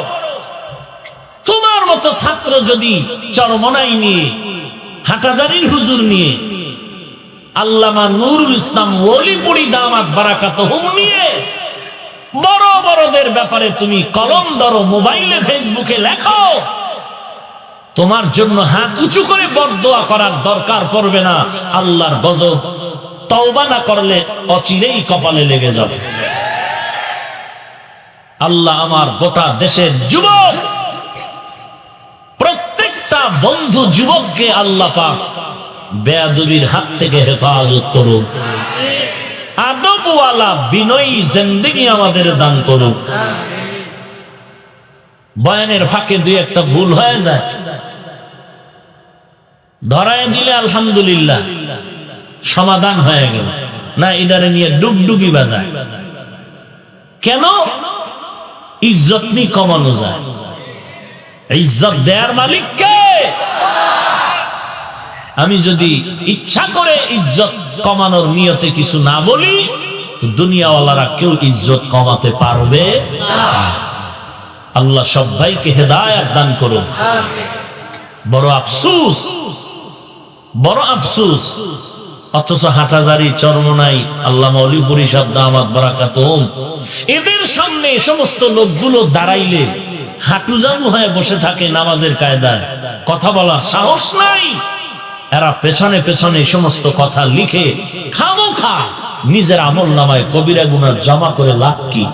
Speaker 1: তোমার মতো ছাত্র যদি চরমনাই নিয়ে হাটাজারির হুজুর নিয়ে, আল্লামা নুরুল ইসলাম ওলিপুরি দামাত বারাকাতুহুম নিয়ে বড় বড়দের ব্যাপারে তুমি কলম ধরো, মোবাইলে ফেসবুকে লেখো, তোমার জন্য হাত উঁচু করে বরদোয়া করার দরকার পড়বে না। আল্লাহর গজব তওবা না করলে অচিরেই কপালে লেগে যাবে। আল্লাহ আমার গোটা দেশের যুবক, প্রত্যেকটা বন্ধু যুবককে আল্লাহ পাক বেয়াদবির হাত থেকে হেফাজত করুন, আদবওয়ালা বিনয়ী জিন্দেগি আমাদের দান করুন। বয়ানের ফাঁকে দুই একটা ভুল হয়ে যায়, ধরায় দিলে আলহামদুলিল্লাহ সমাধান হয়ে গেল, না এটারে নিয়ে ডুগডুগি বাজায়। কেন? ইজ্জত নি কমানো যায়। ইজ্জত দেয়ার মালিক কে? আমি যদি ইচ্ছা করে ইজ্জত কমানোর নিয়তে কিছু না বলি, তো দুনিয়াওয়ালারা কেউ ইজ্জত কমাতে পারবে না। আল্লাহ সবাইকে হেদায়েত দান করুন। বড় আফসোস, বড় আফসোস, অথচ হাটাজারি, চরমনাই, আল্লামা ওলিপুরি সাহেব দামাত বারাকাতুহুম, এদের সামনে সমস্ত লোকগুলো দাঁড়াইলে হাঁটুজানু হয়ে বসে থাকে নামাজের কায়দায়, কথা বলার সাহস নাই। এরা পেছনে পেছনে সমস্ত কথা লিখে খামোখা নিজের আমল নামায় কবিরা গুনাহ জমা করে লাভ কি?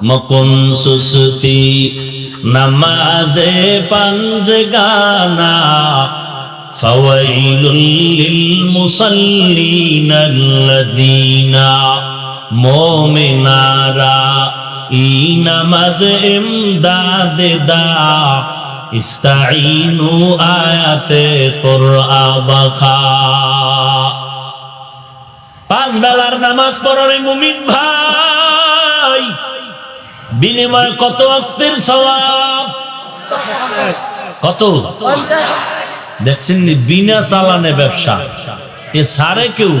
Speaker 1: মকুন সুসতি নামাজে পাঞ্জগানা ফাওয়াইলুল লিল মুসাল্লিনাল্লাযীনা মুমিনারা ই নামাজ ইমদাদে দা ইস্তাঈনু আয়াতে কুরআন বাখা। পাঁচ বেলার নামাজ পড়ে মুমিন ভাই, বিনিময় কত ওয়াক্তের সওয়াব? কত? দেখছেন নি? বিনা চালানে ব্যবসা, এ সারে কেউ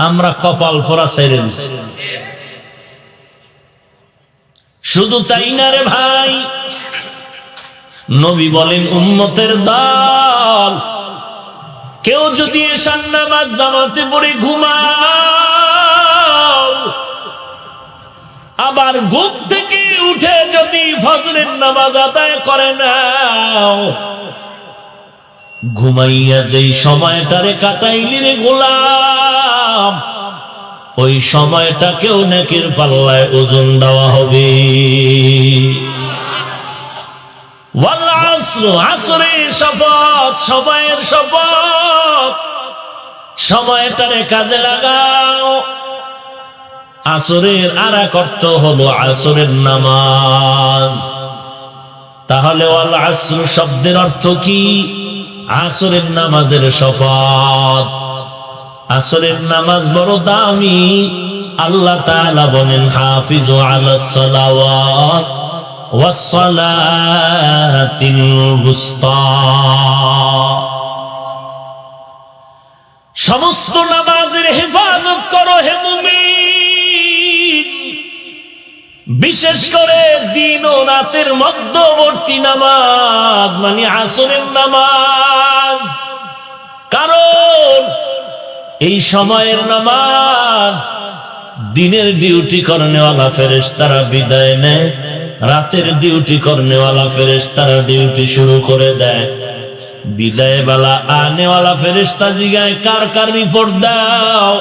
Speaker 1: আমরা কপাল পরা ছেড়ে দিছি। শুধু তাই না রে ভাই, নবী বলেন উম্মতের দল কেউ যদি এশার নামাজ জামাতে পড়ে ঘুমাও, আবার ঘুম থেকে উঠে যদি ফজরের নামাজ আদায় করে নাও, ঘুমাইয়া যেই সময়টারে কাটাইলি রে গোলাম, ওই সময়টাকেও নেকির পাল্লায় ওজন দেওয়া হবে। ওয়াল আসর, আসরের শপথ, সময়ের শপথ, সময়টারে কাজে লাগাও। আসরের আরেক অর্থ হলো আসরের নামাজ। তাহলে ওয়াল আসর শব্দের অর্থ কি? আসরের নামাজের শপথ। আসরের নামাজ বড় দামি। আল্লাহ তাআলা বলেন হাফিজু আলাস সালাওয়াত ওয়াস সালাতিল উসতা। সমস্ত নামাজের হেফাজত করো হে মুমিন, বিশেষ করে দিন ও রাতের মধ্যবর্তী নামাজ মানে আসরের নামাজ। কারণ এই সময়ের নামাজ দিনের ডিউটি করনেওয়ালা ফেরেশতারা বিদায় নেয়, রাতের ডিউটি করনেওয়ালা ফেরেশতারা ডিউটি শুরু করে দেয়। বিদায় বেলা আনেওয়ালা ফেরেশতা জিগায় কার কার রিপোর্ট দাও।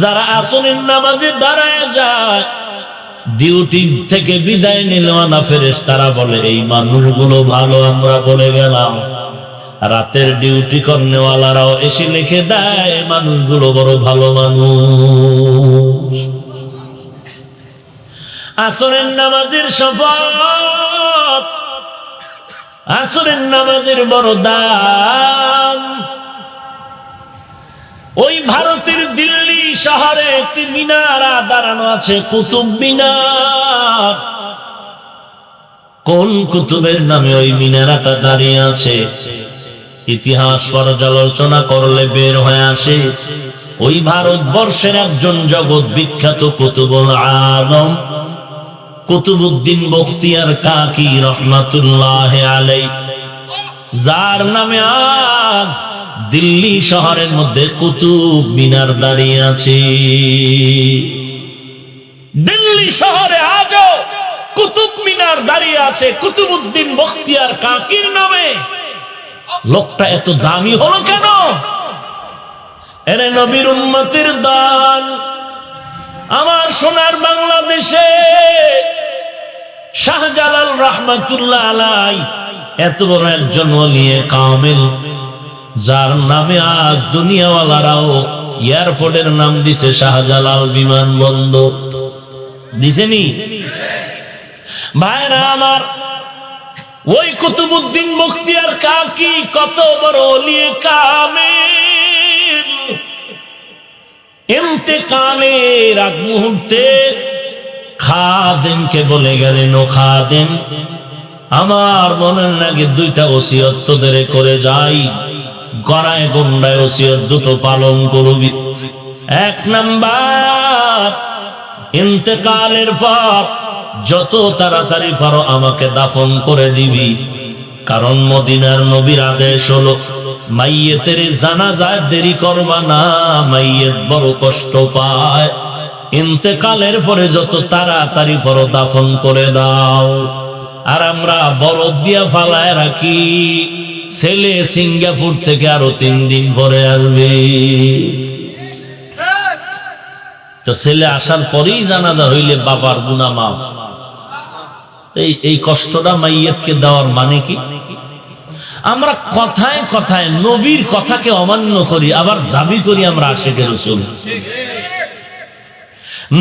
Speaker 1: যারা আসরের নামাজে দাঁড়ায় যায়, ডিউটি থেকে বিদায় নিলওয়ালা ফেরেশতারা বলে এই মানুষগুলো ভালো, আমরা বলে গেলাম। রাতের ডিউটি করনেওয়ালারাও এসে লিখে দেয় মানুষগুলো বড় ভালো মানুষ। আসরের নামাজের শপথ, আসরের নামাজের বড় দাম। ওই ভারতের দিল্লি শহরে একটি মিনারা দাঁড়ানো আছে, কুতুব মিনার। কোন কুতুবের নামে ওই মিনারাটা দাঁড়িয়ে আছে ইতিহাস পর্যালোচনা করলে বের হয়ে আসে ওই ভারতবর্ষের একজন জগৎ বিখ্যাত কুতুবুল আলম কুতুবউদ্দিন বখতিয়ার কাকি রহমাতুল্লাহ আলাইহি যার নামে আজ দিল্লি শহরের মধ্যে কুতুব মিনার দাঁড়িয়ে আছে। দিল্লি শহরে আজও কুতুব মিনার দাঁড়িয়ে আছে কুতুবউদ্দিন বখতিয়ার কাকির নামে। লোকটা এত দামি হলো কেন? এরে নবীর উম্মতের দান। আমার সোনার বাংলাদেশে শাহজালাল রাহমাতুল্লাহ আলাইহি এত বড় একজন ওলিয়ে কামেল, যার নামে আজ দুনিয়াওয়ালারাও এয়ারপোর্টের নাম দিছে শাহজালাল বিমানবন্দর। দিছেনি? ভাইরা আমার, ওই কুতুবউদ্দিন বখতিয়ার কাকি কত বড় ওলিয়ে কামেল। ইন্তেকালের আগ মুহূর্তে খাদেমকে বলে গেলেন, ও খাদেম, আমার মনের লাগে দুইটা ওসিয়ত তোদের করে যাই, গড়ায় গন্ডায় ওসিয়ত দুটো পালন করবি। এক নাম্বার, ইন্তেকালের পর যত তাড়াতাড়ি পারো আমাকে দাফন করে দিবি, কারণ মদিনার নবীর আদেশ হলো মাইয়েতের জানাজায় দেরি করবা না, মাইয়েত বড় কষ্ট পায়। ইন্তেকালের পরে যত তাড়াতাড়ি পারো দাফন করে দাও। আর আমরা বরফ দিয়া ফালায় রাখি, ছেলে সিঙ্গাপুর থেকে আরো 3 দিন পরে আসবে। তো ছেলে আসার পরেই জানাজা হইলে বাবার গুনাহ মাফ। এই কষ্টটা মাইয়াতকে দেওয়ার মানে কি? আমরা কথায় কথায় নবীর কথাকে অমান্য করি, আবার দাবি করি আমরা আশিকে রাসূল।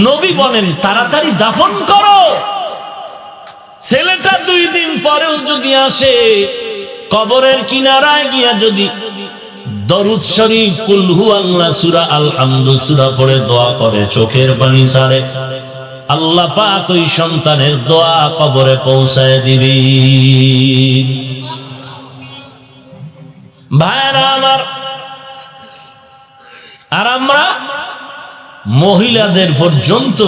Speaker 1: নবী বলেন তাড়াতাড়ি দাফন করো। ছেলেটা 2 দিন পরেও যদি আসে, কবরের কিনারায় গিয়া যদি দরুদ শরীফ, কুল হুয়াল্লাহ সূরা, আলহামদু সূরা পড়ে দোয়া করে, চোখের পানি ছাড়ে, আল্লাহ পাক ওই সন্তানের দোয়া কবরে পৌঁছায় দিবি। ভাইরা আমার, আর আমরা মহিলাদের পর্যন্ত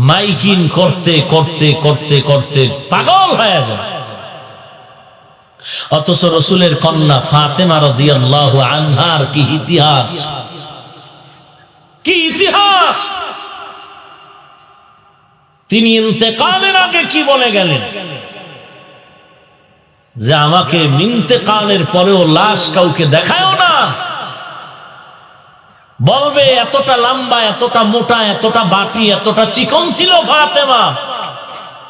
Speaker 1: মাইকিং করতে করতে করতে করতে পাগল হয়ে যায়। অথচ রাসূলের কন্যা ফাতেমা রাদিয়াল্লাহু আনহার কি ইতিহাস, কি ইতিহাস! তিনি ইন্তেকালের আগে কি বলে গেলেন যে আমাকে ইন্তেকালের পরেও লাশ কাউকে দেখায়ও না। বলবে এতটা লম্বা, এতটা মোটা, এতটা বাটি, এতটা চিকন ছিল ফাতেমা।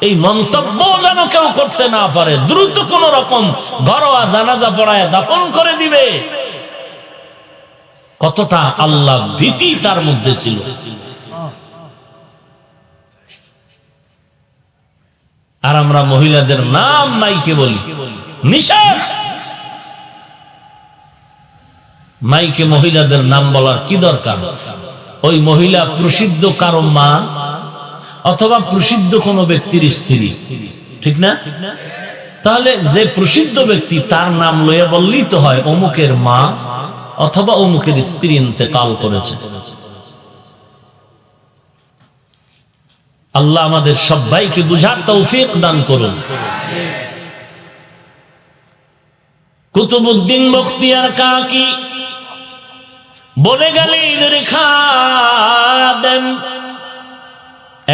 Speaker 1: এই মন্তব্য যেন কেউ করতে না পারে, দ্রুত কোন রকম ঘরোয়া জানাজা পড়ায় দাফন করে দিবে। কতটা আল্লাহ ভীতি তার মধ্যে ছিল। আর আমরা মহিলাদের নাম মাইকে বলি, নিষেধ। মাইকে মহিলাদের নাম বলার কি দরকার? ওই মহিলা প্রসিদ্ধ কারো মা অথবা প্রসিদ্ধ কোনো ব্যক্তির স্ত্রী, ঠিক না? তাহলে যে প্রসিদ্ধ ব্যক্তি তার নাম লইয়া বললেই তো হয় অমুকের মা অথবা অমুকের স্ত্রী ইন্তেকাল করেছে। আল্লাহ আমাদের সবাইকে বুঝার তৌফিক দান করুন। কুতুবউদ্দিন বখতিয়ার কাকি বলে গেলেন, রেখা দেন,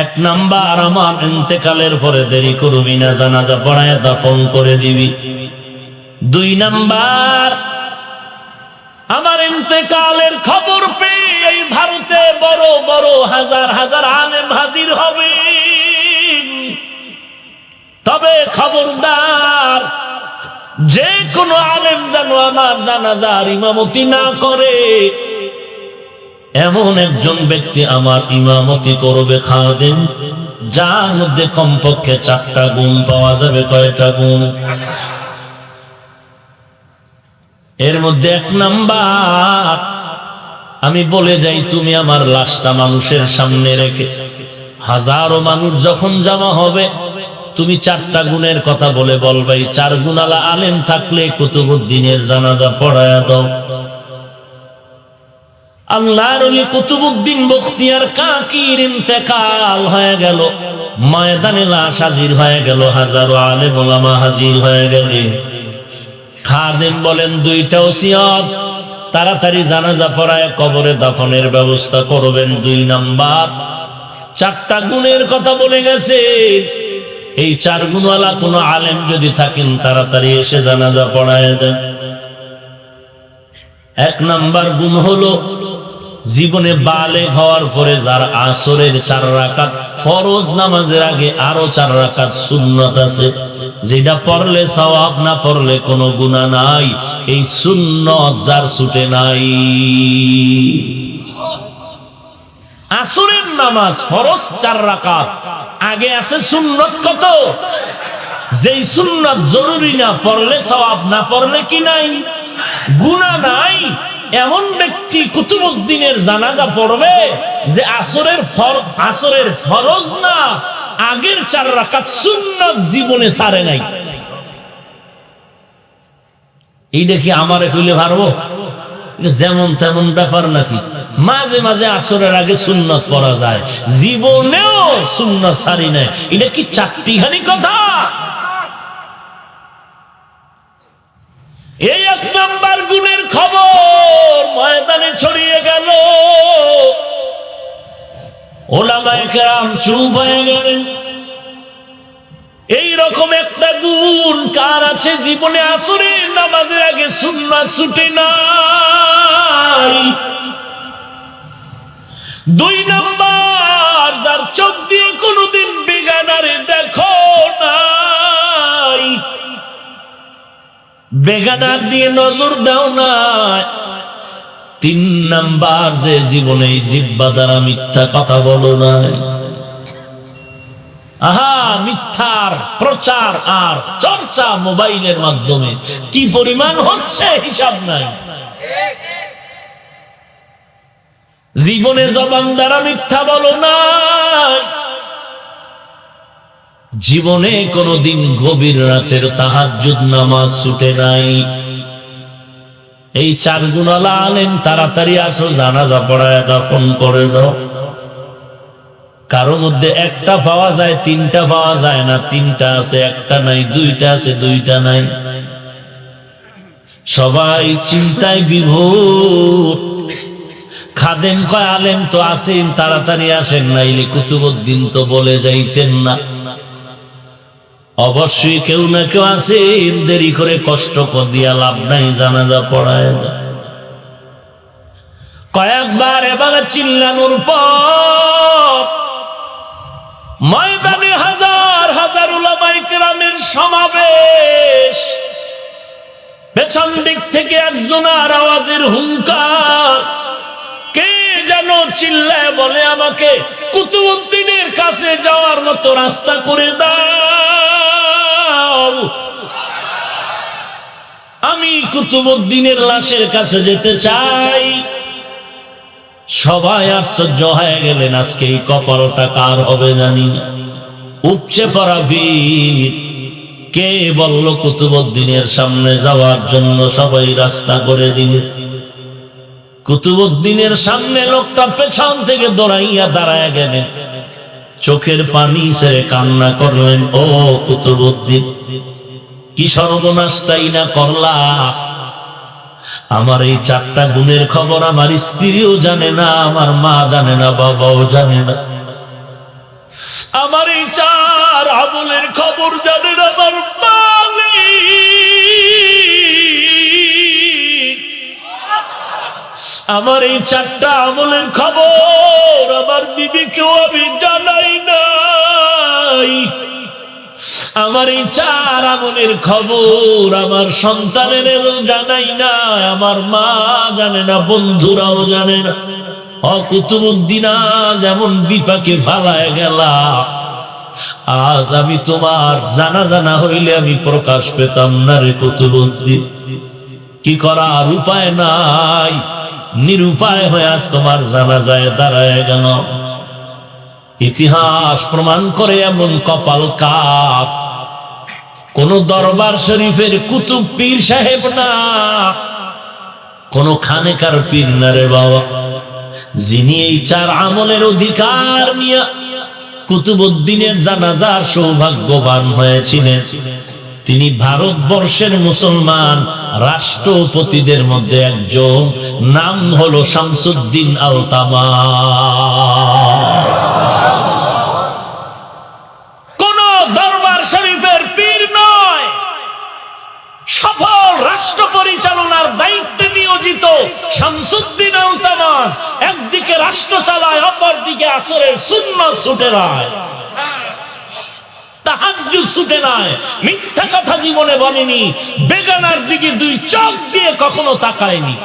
Speaker 1: 1 নাম্বার, আমার ইন্তেকালের পরে দেরি করবি না, জানাজা পড়ায় দাফন করে দিবি। 2 নাম্বার, আমার ইন্তেকালের খবর পেয়ে এই ভারতে বড় বড় হাজার হাজার আলেম হাজির হবে। তবে খবরদার, যে কোনো আলেম যেন আমার জানাজার ইমামতি না করে, এমন একজন ব্যক্তি আমার ইমামতি করবে, খাদেম, যার মধ্যে কমপক্ষে 4টা গুণ পাওয়া যাবে। কয়টা গুণ? এর মধ্যে 1 নাম্বার, আমি বলে যাই, তুমি আমার লাশটা মানুষের সামনে রেখে হাজারো মানুষ যখন জমা হবে, তুমি 4টা গুণের কথা বলে বলবে, 4 গুণালা আলেম থাকলে কুতুবউদ্দিনের জানাজা পড়ায়া দাও। আল্লাহর ওলি কুতুবউদ্দিন বখতিয়ার কাকির ইন্তেকাল হয়ে গেল, ময়দানে লাশ হাজির হয়ে গেল, হাজারো আলেম ওলামা হাজির হয়ে গেলেন। খাদেম বলেন দুইটা ওসিয়ত, তাড়াতাড়ি জানাজা পড়ায় কবরে দাফনের ব্যবস্থা করবেন। 2 নাম্বার, 4টা গুণের কথা বলে গেছে। এই 4 গুণওয়ালা কোনো আলেম যদি থাকেন তাড়াতাড়ি এসে জানাজা পড়ায় দেন। 1 নাম্বার গুণ হলো জীবনে বালেগ হওয়ার পরে যার আসরের 4 রাকাত ফরজ নামাজের আগে আরো 4 রাকাত সুন্নাত আছে, যেটা পড়লে সওয়াব, না পড়লে কোনো গুনাহ নাই। এই সুন্নাত যার ছুটে নাই, আসরের নামাজ ফরজ 4 রাকাত, আগে আছে সুন্নাত কত, যেই সুন্নাত জরুরি না, পড়লে সওয়াব, না পড়লে কি নাই, গুনাহ নাই। এমন ব্যক্তি কুতুবউদ্দিনের জানাজা পড়বে যে আসরের ফরজ না, আগের 4 রাকাত সুন্নাত জীবনে ছাড়ে নাই। এই দেখি আমারে কইলে পারবো? যেমন তেমন ব্যাপার নাকি? মাঝে মাঝে আসরের আগে সুন্নাত পড়া যায়, জীবনেও সুন্নাত ছাড়ি নাই। এটা কি চারটিখানি কথা? এই 1 নাম্বার গুণের খবর ময়দানে ছড়িয়ে গেল, ওলামায়ে কেরাম চুপ হয়ে গেলেন। এই রকম একটা গুণ কার আছে জীবনে আসরের নামাজের আগে সুন্নাত ছুটে নাই? 2 নাম্বার, যার চোখ দিয়ে কোনোদিন বেগানারে দেখো নাই, বেগানার দিয়ে নজর দাও না। 3 নাম্বার, যে জীবনে জিহ্বা দ্বারা মিথ্যা কথা বলো নাই। মিথ্যার প্রচার আর চর্চা মোবাইলের মাধ্যমে কি পরিমাণ হচ্ছে হিসাব নাই। জীবনে জবান দ্বারা মিথ্যা বলো নাই। জীবনে কোনদিন গভীর রাতের তাহাজ্জুদ নামাজ ছুটে নাই। এই 4 গুণওয়ালা আলেম তাড়াতাড়ি আসো, জানাজা পড়ায় দাফন করে দাও। কারো মধ্যে 1টা পাওয়া যায়, 3টা পাওয়া যায় না, 3টা আছে 1টা নাই, 2টা আছে 2টা নাই। সবাই চিন্তায় বিভোর। খাদেম কয় আলেম তো আছেন, তাড়াতাড়ি আসেন, নাইলে কুতুবউদ্দিন তো বলে যাইতেন না। অবশ্যই কেউ না কেউ আছেন, দেরি করে কষ্ট দিয়া লাভ নাই, জানাজা পড়ায় দাও। কয়েকবার এভাবে চিল্লানোর পর ময়দানে হাজার হাজার উলামায়ে কেরামের সমাবেশ। পেছন দিক থেকে একজনের আওয়াজের হুঙ্কার, কে যেন চিল্লায় বলে, আমাকে কুতুবউদ্দিনের কাছে যাওয়ার মতো রাস্তা করে দাও, আমি কুতুবউদ্দিনের লাশের কাছে যেতে চাই। সবাই আশ্চর্য হয়ে গেলেন, আজকে এই কপালটা কার হবে জানি না। উপচে পড়া ভিড়। কে বলল কুতুবউদ্দিনের সামনে যাওয়ার জন্য? সবাই রাস্তা করে দিল। কুতুবউদ্দিনের সামনে লোকটা পেছন থেকে দৌড়াইয়া দাঁড়ায় গেলেন, চোখের পানি ছেড়ে কান্না করলেন, ও কুতুবউদ্দিন, কি সর্বনাশটাই না করলা। আমার এই 4টা গুণের খবর আমার স্ত্রীও জানে না, আমার মা জানে না, বাবাও জানে না। আমার এই 4 আমলের খবর জানে না আমার মালিক। আমার এই 4টা আমলের খবর আমার বিবিকেও আমি জানাই নাই। আমার এই 4 আমলের খবর আমার সন্তানেরও জানাই না, আমার মা জানে না, বন্ধুরাও জানে না। কুতুবউদ্দিন যেমন বিপাকে ফালায় গেলা, আজ আমি তোমার জানাজা না হইলে আমি প্রকাশ পেতাম না রে কুতুবউদ্দিন। কি করার উপায় নাই, নিরুপায় হয়ে আজ তোমার জানাজায় দাঁড়ায় গেল। ইতিহাস প্রমাণ করে এমন কপাল কার, কোন দরবার শরীফের কুতুব পীর সাহেব না, কোন খানেকার পীর না রে বাবা, যিনি এই 4 আমলের অধিকার নিয়ে কুতুবউদ্দিনের জানাজার সৌভাগ্যবান হয়েছিলেন। তিনি ভারতবর্ষের মুসলমান রাষ্ট্রপতিদের মধ্যে একজন, নাম হলো শামসুদ্দিন আলতামাস। কোন দরবার শরীফের পীর নয়, সফল রাষ্ট্র পরিচালনার দায়িত্বে নিয়োজিত শামসুদ্দিন আলতামাস একদিকে রাষ্ট্র চালায়, অপরদিকে আসরের সুন্নাত ছুটে নাই, তাহাজ্জুদ ছুটে নাই, মিথ্যা কথা জীবনে বলেনি, বেগানার দিকে দুই চোখ দিয়ে কখনো তাকায়নি।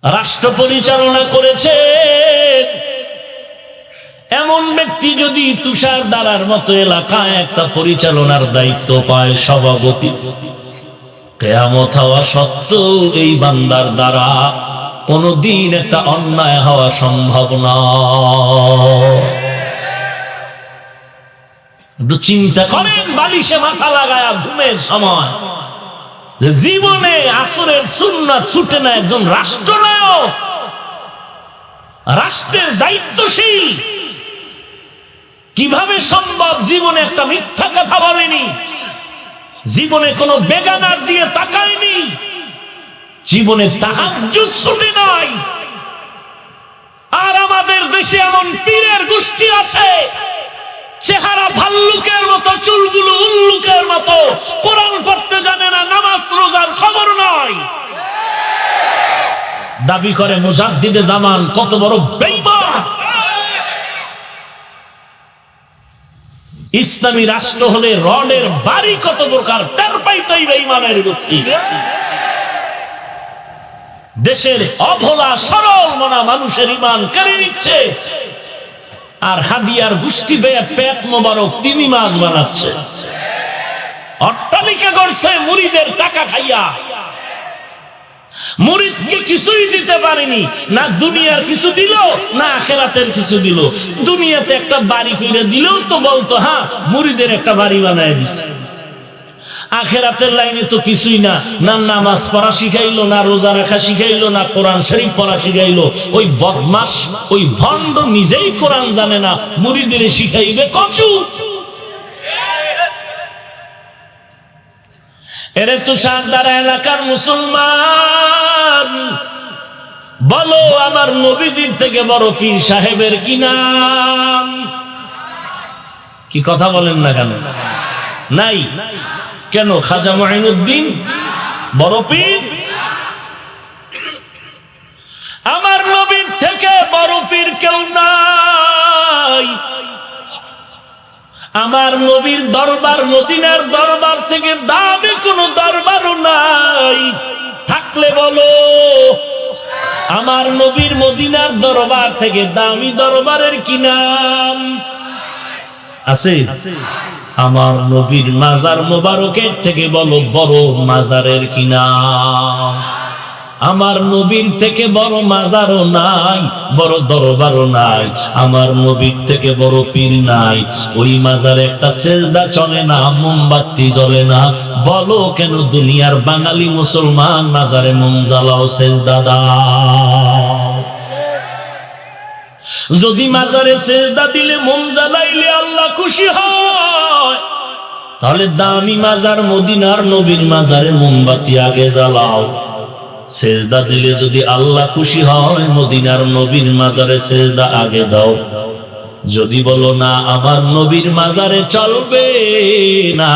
Speaker 1: রাষ্ট্র পরিচালনা করেছে এমন ব্যক্তি যদি তুষার দ্বারার মতো এলাকায় একটা পরিচালনার দায়িত্ব পায়, সভাপতি, কিয়ামত হওয়া সত্ত্বেও এই বান্দার দ্বারা কোনদিন একটা অন্যায় হওয়া সম্ভব না। একটু চিন্তা করেন, বালিশে মাথা লাগায়া ঘুমের সময় যে জীবনে আসরের সুন্নাত ছুটে না একজন রাষ্ট্রনায়ক, রাষ্ট্রের দায়িত্বশীল, কিভাবে সম্ভব জীবনে একটা মিথ্যা কথা বলেনি, জীবনে কোনো বেগানার দিয়ে তাকায়নি, জীবনে তাহাজ্জুদ ছুটে নাই। আর আমাদের দেশে এমন পীরের গোষ্ঠী আছে, চেহারা ভাল্লুকের মতো, চুলগুলো উল্লুকের মতো, কোরআন পড়তে জানে না, নামাজ রোজার খবর নয়, দাবি করে মুজাদ্দিদে জামান। কত বড় বেঈমান! ইসলামী রাষ্ট্র হলে রডের বাড়ি কত প্রকার টের পাইতেই বেঈমানের গোষ্ঠী। দেশের অভোলা সরল মনা মানুষের ঈমান কেড়ে নিচ্ছে, আর হাদিয়ার গোষ্ঠী বেয়ে পেট মোবারক তিমি মাছ বানাচ্ছে, অট্টালিকা করছে মুরিদের টাকা খাইয়া। মুরিদকে কিছুই দিতে পারেনি, না দুনিয়ার কিছু দিল, না আখিরাতের কিছু দিল। দুনিয়াতে একটা বাড়ি কইরা দিলেও তো বলতো হ্যাঁ মুরিদের একটা বাড়ি বানায় দিছে। আখিরাতের লাইনে তো কিছুই না, না নামাজ পড়া শিখাইলো, না রোজা রাখা শিখাইলো, না কোরআন শরীফ পড়া শিখাইলো। ওই বদমাস, ওই ভণ্ড নিজেই কোরআন জানে না, মুরিদের শিখাইবে কচু। এরে তুষারদারা এলাকার মুসলমান, বলো আমার নবীজির থেকে বড় পীর সাহেবের কি নাম? কি কথা বলেন না কেন? নাই কেন? খাজা মুঈনুদ্দিন বড় পীর? আমার নবীর থেকে বড় পীর কেউ নাই। আমার নবীর দরবার মদিনার দরবার থেকে দামি কোনো দরবারও নাই। থাকলে বলো আমার নবীর মদিনার দরবার থেকে দামি দরবারের কি নাম আছে? আমার নবীর মাজার মোবারকের থেকে বলো বড় মাজারের কি নাম? আমার নবীর থেকে বড় মাজারও নাই, বড় দরবারও নাই, আমার নবীর থেকে বড় পীর নাই। ওই মাজারে একটা সেজদা চলে না, মোমবাতি জ্বলে না। বলো কেন দুনিয়ার বাঙালি মুসলমান মাজারে মোম জ্বালাও, সেজদা দাও? যদি মাজারে সেজদা দিলে, মোম জ্বালাইলে আল্লাহ খুশি হয়, তাহলে দামি মাজার মদিনার নবীর মাজারে মোমবাতি আগে জ্বালাও। সেজদা দিলে যদি আল্লাহ খুশি হয়, মদিনার নবীর মাজারে সেজদা আগে দাও। যদি বলো না আমার নবীর মাজারে চলবে না,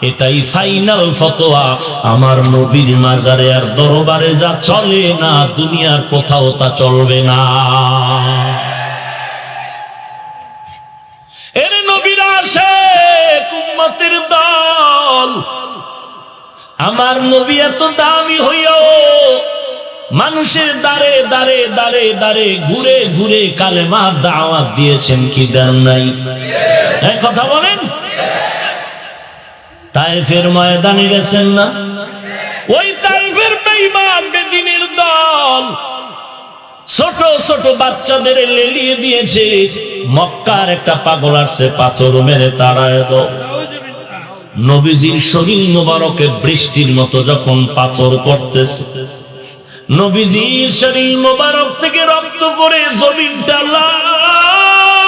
Speaker 1: এটাই ফাইনাল ফতোয়া। আমার নবীর মাজারে আর দরবারে যা চলে না, দুনিয়ার কোথাও তা চলবে না। এর নবীর আশিক উম্মতের দল, আমার নবী এত দামি হইও মানুষের দাঁড়ে দাঁড়ে দাঁড়ে দাঁড়ে ঘুরে ঘুরে কালেমার দাওয়াত দিয়েছেন কি দেন নাই? এই কথা বলেন। তায়েফের ময়দানে গেছেন না? ওই তায়েফের বেঈমান বেদিনের দল ছোট ছোট বাচ্চাদের লেলিয়ে দিয়েছে। মক্কার একটা পাগল আসছে, পাথর মেরে তাড়ায় দাও। নবীজির শরীর মোবারকে বৃষ্টির মতো যখন পাথর পড়তেছে, নবীজির শরীর মোবারক থেকে রক্ত পড়ে জমিনটা লাল।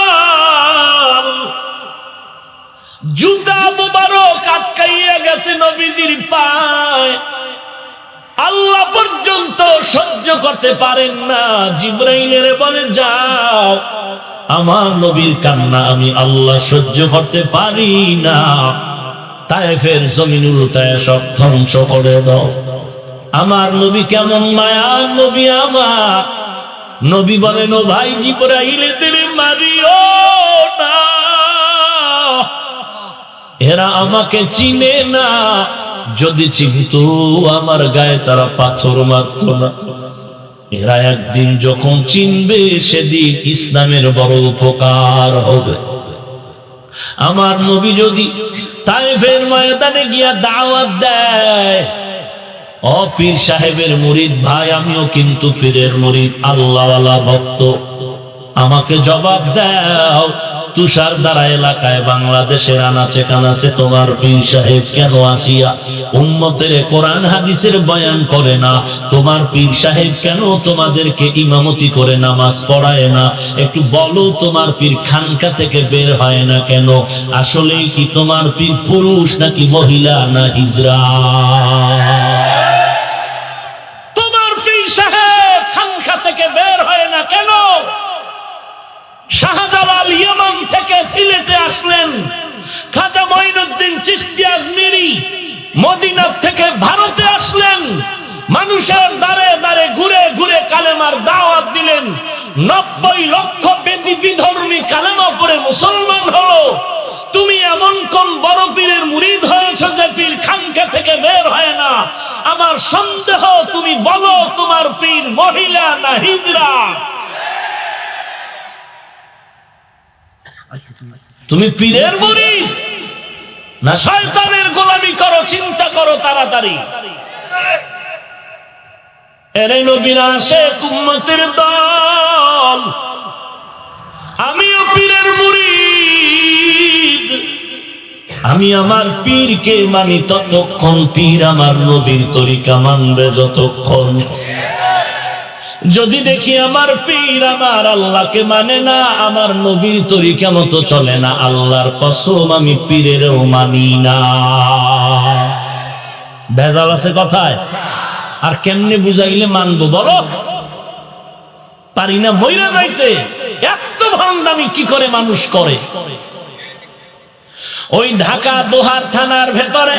Speaker 1: জুতা মুবারক আটকাইয়া গেছে নবীজির পায়, আল্লাহ পর্যন্ত সহ্য করতে পারেন না। জিবরাইলের বলে, যাও, আমার নবীর কান্না আমি আল্লাহ সহ্য করতে পারি না, তায়েফের জমিন উল্টায় সব ধ্বংস করে দাও। আমার নবী কেমন মায়ার নবী আমার। নবী বলেন, ও ভাই জিবরাইল, এদের মারিও না, এরা আমাকে চিনে না, যদি চিনতো আমার গায়ে তারা পাথর মারত না। এরা একদিন যখন চিনবে সেদিন ইসলামের বড় উপকার হবে। আমার নবী যদি তায়েফের ময়দানে গিয়া দাওয়াত দেয়, ও পীর সাহেবের মুরিদ ভাই, আমিও কিন্তু পীরের মুরিদ, আল্লাহওয়ালা ভক্ত, আমাকে জবাব দাও, তুষার দ্বারা এলাকায় বাংলাদেশের আনাচে কানাচে তোমার পীর সাহেব কেন আসিয়া উম্মতের কোরআন হাদিসের বয়ান করে না? তোমার পীর সাহেব কেন তোমাদেরকে ইমামতি করে নামাজ পড়ায় না? একটু বলো, তোমার পীর খানকা থেকে বের হয় না কেন? আসলে কি তোমার পীর পুরুষ নাকি মহিলা না হিজড়া? তোমার পীর সাহেব খানকা থেকে বের হয় না কেন? শাহজালাল ইয়েমেন থেকে সিলেটে আসলেন, খাজা মঈনুদ্দিন চিশতি আজমিরি মদিনা থেকে ভারতে আসলেন, মানুষের দ্বারে দ্বারে ঘুরে ঘুরে কালেমার দাওয়াত দিলেন। 90 লক্ষ বিধর্মী কালেমা পড়ে মুসলমান হলো। তুমি এমন কোন বড় পীরের মুরিদ হয়েছ যে পীর খানকা থেকে বের হয় না? আমার সন্দেহ, তুমি বলো, তোমার পীর মহিলা না হিজড়া? তুমি পীরের মুরিদ না শয়তানের গোলামি করো? চিন্তা করো তাড়াতাড়ি। এরে নবীর আশিক উম্মতের দল, আমিও পীরের মুরিদ। আমি আমার পীরকে মানি ততক্ষণ, পীর আমার নবীর তরিকা মানবে যতক্ষণ। যদি দেখি আমার পীর আমার আল্লাহকে মানে না, আমার নবীর তরিকা মতো চলে না, আল্লাহর কসম আমি পীরেরও মানি না। ভেজাল আছে কথায়? আর কেমনে বুঝাইলে মানবো বলো? পারি না মইরা যাইতে। এত ভণ্ডামি কি করে মানুষ করে? ওই ঢাকা দোহার থানার ভেতরে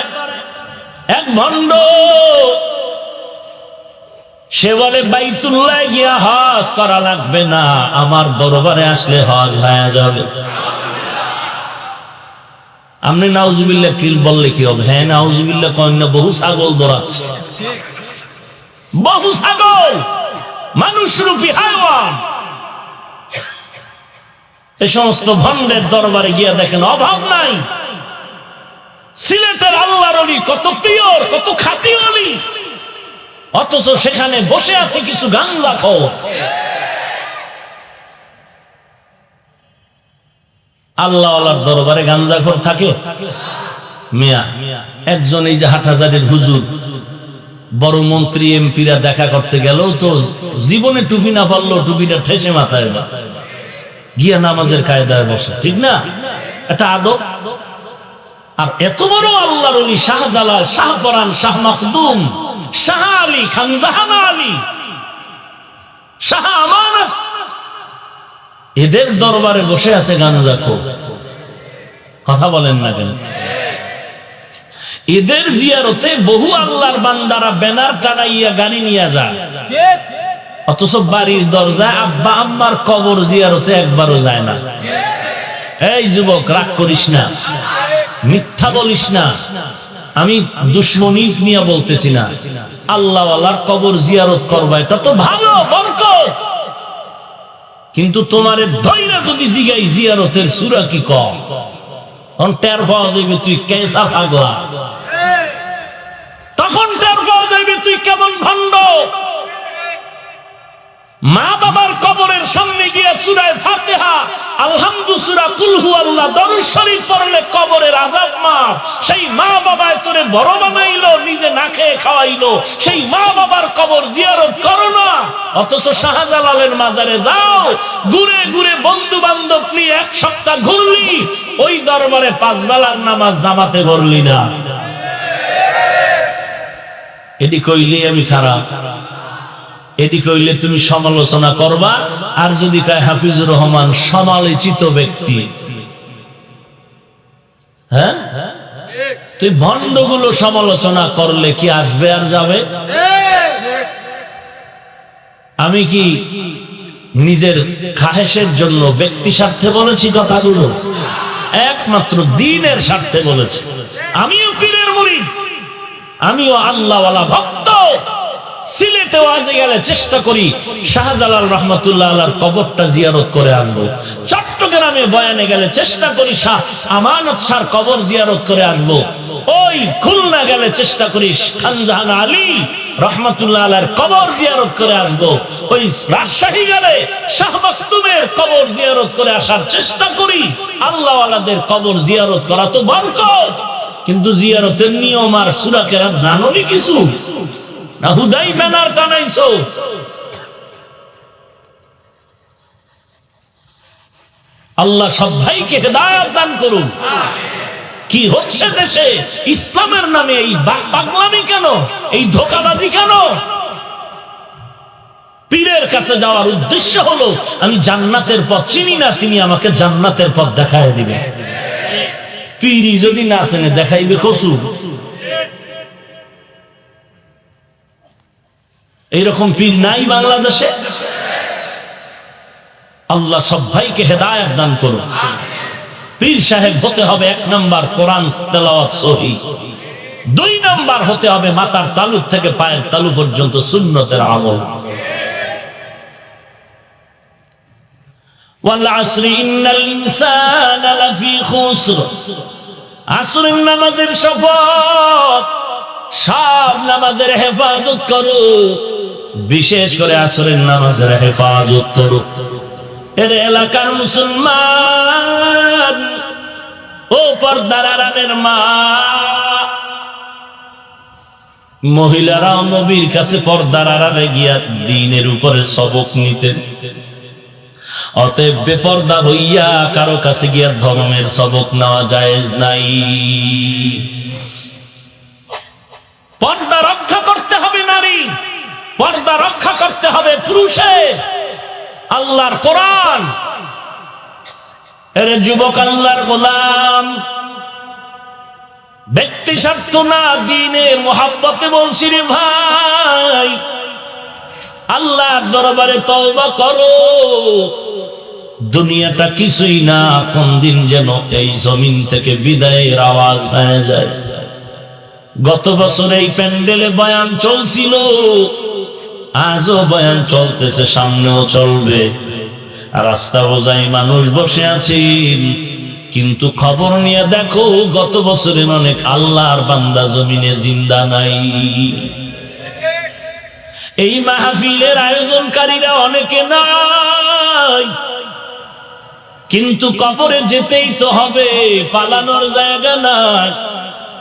Speaker 1: এক ভণ্ড, সে বলে বাইতুল্লাহ গিয়া হজ করা লাগবে না, আমার দরবারে আসলে হজ হয়ে যাবে। আপনি নাউজুবিল্লাহ কি বললে কি হবে? হ্যাঁ, নাউজুবিল্লাহ করেন না, বহু ছাগল দৌড়াচ্ছে, বহু ছাগল, মানুষরূপী হায়ওয়ান। এই সমস্ত ভণ্ডের দরবারে গিয়া দেখেন অভাব নাই। সিলেটের আল্লাহর ওলি কত পিওর, কত খাঁটি ওলি, অথচ সেখানে বসে আছে কিছু গাঞ্জাখোর। আল্লাহওয়ালার দরবারে গাঞ্জাখোর থাকে? মিয়া একজন এই যে হাটহাজারীর হুজুর, বড় মন্ত্রী এমপিরা দেখা করতে গেল তো জীবনে টুপি না পারলো, টুপিটা ঠেসে মাথায় দেয়, গিয়া নামাজের কায়দায় বসে, ঠিক না? এটা আদব। আর এত বড় আল্লাহর ওলি শাহজালাল, শাহপরান, শাহ মখদুম, শাহ আলী, খানজাহান আলী, শাহ আমানত, এদের দরবারে বসে আছে গাঞ্জাখোর। কথা বলেন না কেন? এদের জিয়ারতে বহু আল্লাহর বান্দারা ব্যানার টানাইয়া গাড়ি নিয়ে যায়, অথচ বাড়ির দরজায় আব্বা আম্মার কবর জিয়ারতে একবারও যায় না। এই যুবক, রাগ করিস না, মিথ্যা বলিস না, আমি দুশ্মনী নিয়ে বলতেছি না। আল্লাহওয়ালার কবর জিয়ারত করবা, এটা তো ভালো, বরকত। কিন্তু তোমারে ধৈর্য যদি জিগাই জিয়ারতের সূরা কি কও, তখন টের পাওয়া যাবে তুই কেসা পাগলা, তখন টের পাওয়া যাবে তুই কেমন ভণ্ড। মা বাবার কবরের সামনে গিয়ে সূরা ফাতিহা, আলহামদু, সূরা কুল হুয়াল্লাহ, দরুদ শরীফ পড়লে কবরের আযাব মাফ। সেই মা বাবায় তোরে বড় বানাইলো, নিজে না খেয়ে খাওয়াইলো, সেই মা বাবার কবর জিয়ারত করো না। অথচ শাহজালালের মাজারে যাও, ঘুরে ঘুরে বন্ধু বান্ধব নিয়ে এক সপ্তাহ ঘুরলি, ওই দরবারে 5 বেলার নামাজ জামাতে পড়লি না। এটি কইলে আমি খারাপ, এটি কইলে তুমি সমালোচনা করবা। আর যদি কয় হাফিজুর রহমান সমালোচিত ব্যক্তি, হ্যাঁ, তুই ভণ্ডগুলো সমালোচনা করলে কি আসবে আর যাবে? আমি কি নিজের খাহেশের জন্য ব্যক্তি স্বার্থে বলেছি কথাগুলো? একমাত্র দ্বীনের স্বার্থে বলেছি। আমিও পীরের মুরিদ, আমিও আল্লাহওয়ালা ভক্ত। সিলেটে ওয়াজে গেলে চেষ্টা করি শাহজালাল রহমাতুল্লাহ আলাইহির কবরটা জিয়ারত করে আসবো। চট্টগ্রামে বয়ানে গেলে চেষ্টা করি শাহ আমানত শাহর কবর জিয়ারত করে আসবো। ওই খুলনা গেলে চেষ্টা করি খানজাহান আলী রহমাতুল্লাহ আলাইহির কবর জিয়ারত করে আসবো। ওই রাজশাহী গেলে শাহ মাকতুমের কবর জিয়ারত করে আসার চেষ্টা করি। আল্লাহওয়ালাদের কবর জিয়ারত করা তো বরকত, কিন্তু জিয়ারতের নিয়ম আর সূরা কেরাত জানোনি কিছু না? হুদাই ব্যানার টানাইছো। আল্লাহ সব ভাইকে হেদায়েত দান করুন। কি হচ্ছে দেশে? ইসলামের নামে এই পাগলামি কেন, এই ধোঁকাবাজি কেন? পীরের কাছে যাওয়ার উদ্দেশ্য হলো আমি জান্নাতের পথ চিনি না, তিনি আমাকে জান্নাতের পথ দেখায় দিবেন। পীরই যদি না চেনে দেখাইবে কসু। এইরকম পীর নাই বাংলাদেশে। আল্লাহ সব ভাইকে হেদায়েত দান করুন। পীর সাহেব হতে হবে 1 নাম্বার কোরআন তেলাওয়াত সহি, 2 নাম্বার হতে হবে মাথার তালু থেকে পায়ের তালু পর্যন্ত সুন্নতের আমল। ওয়াল আসরি ইন্নাল ইনসানা লাফি খুসর, আসরের নামাজের শপথ, সব নামাজের হেফাজত করো, বিশেষ করে আসরের নামাজের হেফাজত করো। এর এলাকার মুসলমান, ও পর্দার আড়ালের মা, মহিলারাও নবীর কাছে পর্দার আড়ালে গিয়া দ্বীনের উপরে সবক নিতেন। অতএব বেপর্দা হইয়া কারো কাছে গিয়া ধর্মের সবক নেওয়া জায়েজ নাই। পর্দা রক্ষা করতে হবে নারী, পর্দা রক্ষা করতে হবে পুরুষের। আল্লাহর কোরআন, এর যুবক আল্লাহর গোলাম, ব্যক্তি স্বার্থ না, দ্বীনের মোহাব্বতে বলছি রে ভাই, আল্লাহর দরবারে তওবা করো। দুনিয়াটা কিছুই না, কোন দিন যেন এই জমিন থেকে বিদায়ের আওয়াজ হয়ে যায়। গত বছর এই প্যান্ডেলে বয়ান চলছিল, আজও বয়ান চলতেছে, সামনেও চলবে। রাস্তা বোঝাই মানুষ বসে আছেন, কিন্তু খবর নিয়ে দেখো গত বছরের অনেক আল্লাহর বান্দা জমিনে জিন্দা নাই। এই মাহফিলের আয়োজনকারীরা অনেকে নাই, কিন্তু কবরে যেতেই তো হবে, পালানোর জায়গা নাই।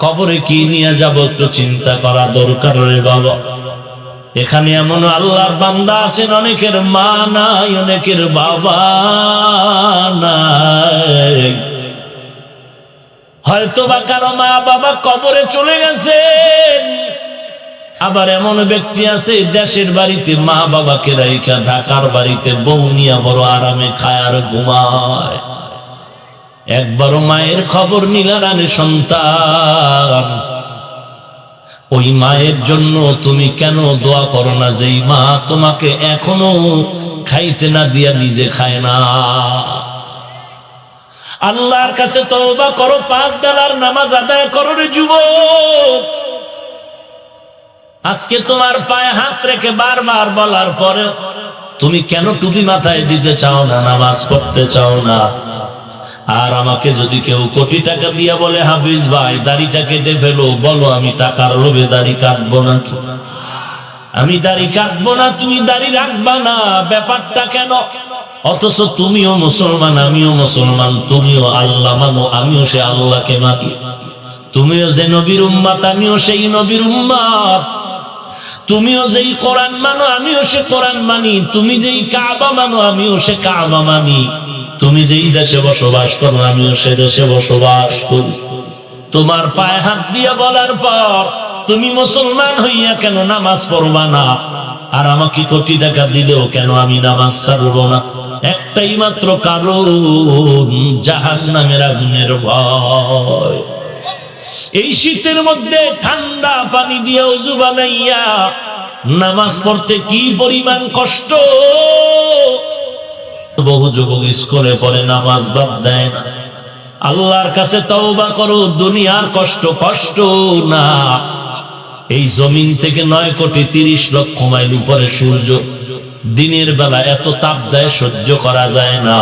Speaker 1: কবরে কি নিয়ে যাব একটু চিন্তা করা দরকার রে বাবা। এখানে এমন আল্লাহর বান্দা আছেন, অনেকের মা নাই, অনেকের বাবা নাই, হয়তো বা কারো মা বাবা কবরে চলে গেছেন। আবার এমন ব্যক্তি আছে দেশের বাড়িতে মা বাবাকে রাইখা ঢাকার বাড়িতে বউ নিয়া বড় আরামে খায় আর ঘুমায়। একবারও মায়ের খবর নিলা রানে সন্তান। ওই মায়ের জন্য তুমি কেন দোয়া করো না, যেই মা তোমাকে এখনো খাইতে না দিয়া নিজে খায় না? আল্লাহর কাছে তওবা করো, 5 বেলার নামাজ আদায় করো রে যুবক। আজকে তোমার পায়ে হাত রেখে বারবার বলার পরে তুমি কেন টুপি মাথায় দিতে চাও না, নামাজ পড়তে চাও না? আর আমাকে যদি কেউ কোটি টাকা দিয়া বলে হাফিজ ভাই দাড়িটা কেটে ফেলো, বলো আমি টাকার লোভে দাড়ি কাটবো না। আমি দাড়ি কাটবো না, তুমি দাড়ি রাখবা না, ব্যাপারটা কেন? অথচ তুমিও মুসলমান, আমিও মুসলমান, তুমিও আল্লাহ মানো, আমিও সে আল্লাহকে মানি। তুমিও যে নবীর উম্মত, আমিও সেই নবীর উম্মত। তুমিও যেই কোরআন মানো, আমিও সে কোরআন মানি। তুমি যেই কাবা মানো, আমিও সে কাবা মানি। তুমি যেই দেশে বসবাস করো, আমিও সে দেশে বসবাস করি। তোমার পায়ে হাত দিয়ে বলার পর তুমি মুসলমান হইয়া কেন নামাজ পড়বা না? আর আমাকে কোটি টাকা দিলেও কেন আমি নামাজ ছাড়বো না? একটাই মাত্র কারণ, জাহান্নামের আগুনের ভয়। এই শীতের মধ্যে ঠান্ডা পানি দিয়ে ওযু বানাইয়া নামাজ পড়তে কি পরিমাণ কষ্ট। বহু যুবক স্কুলে পড়ে, নামাজ বাদ দেয় না। আল্লাহর কাছে তওবা করো, দুনিয়ার কষ্ট কষ্ট না। এই জমিন থেকে 9,30,00,000 মাইল উপরে সূর্য দিনের বেলা এত তাপ দেয়, সহ্য করা যায় না।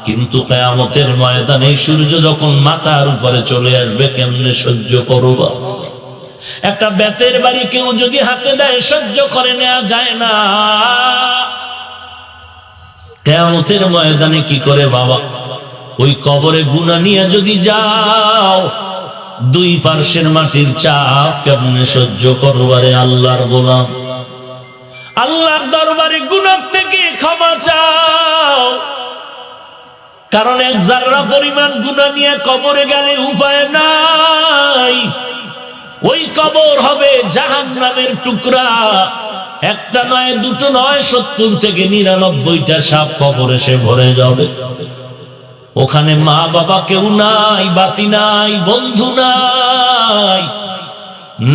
Speaker 1: কিন্তু কিয়ামতের ময়দানে এই সূর্য যখন মাথার উপরে চলে আসবে, কেমনে সহ্য করবা? একটা বেতের বাড়ি কেউ যদি হাতে দেয়, সহ্য করে নেওয়া যায় না। কিয়ামতের ময়দানে কি করে বাবা? ওই কবরে গুনাহ নিয়ে যদি যাও, দুই পার্শ্বের মাটির চাপ কেমনে সহ্য করবারে আল্লাহর গোলাম? আল্লাহর দরবারে গুনাহ থেকে ক্ষমা চাও, কারণ এক জাররা পরিমাণ গুনাহ নিয়ে কবরে গেলে উপায় নাই। ওই কবর হবে জাহান্নামের টুকরা। একটা নয়, দুটো নয়, 70 থেকে 99টা সাপ কবরে সে ভরে যাবে। ওখানে মা বাবা কেউ নাই, বাতি নাই, বন্ধু নাই।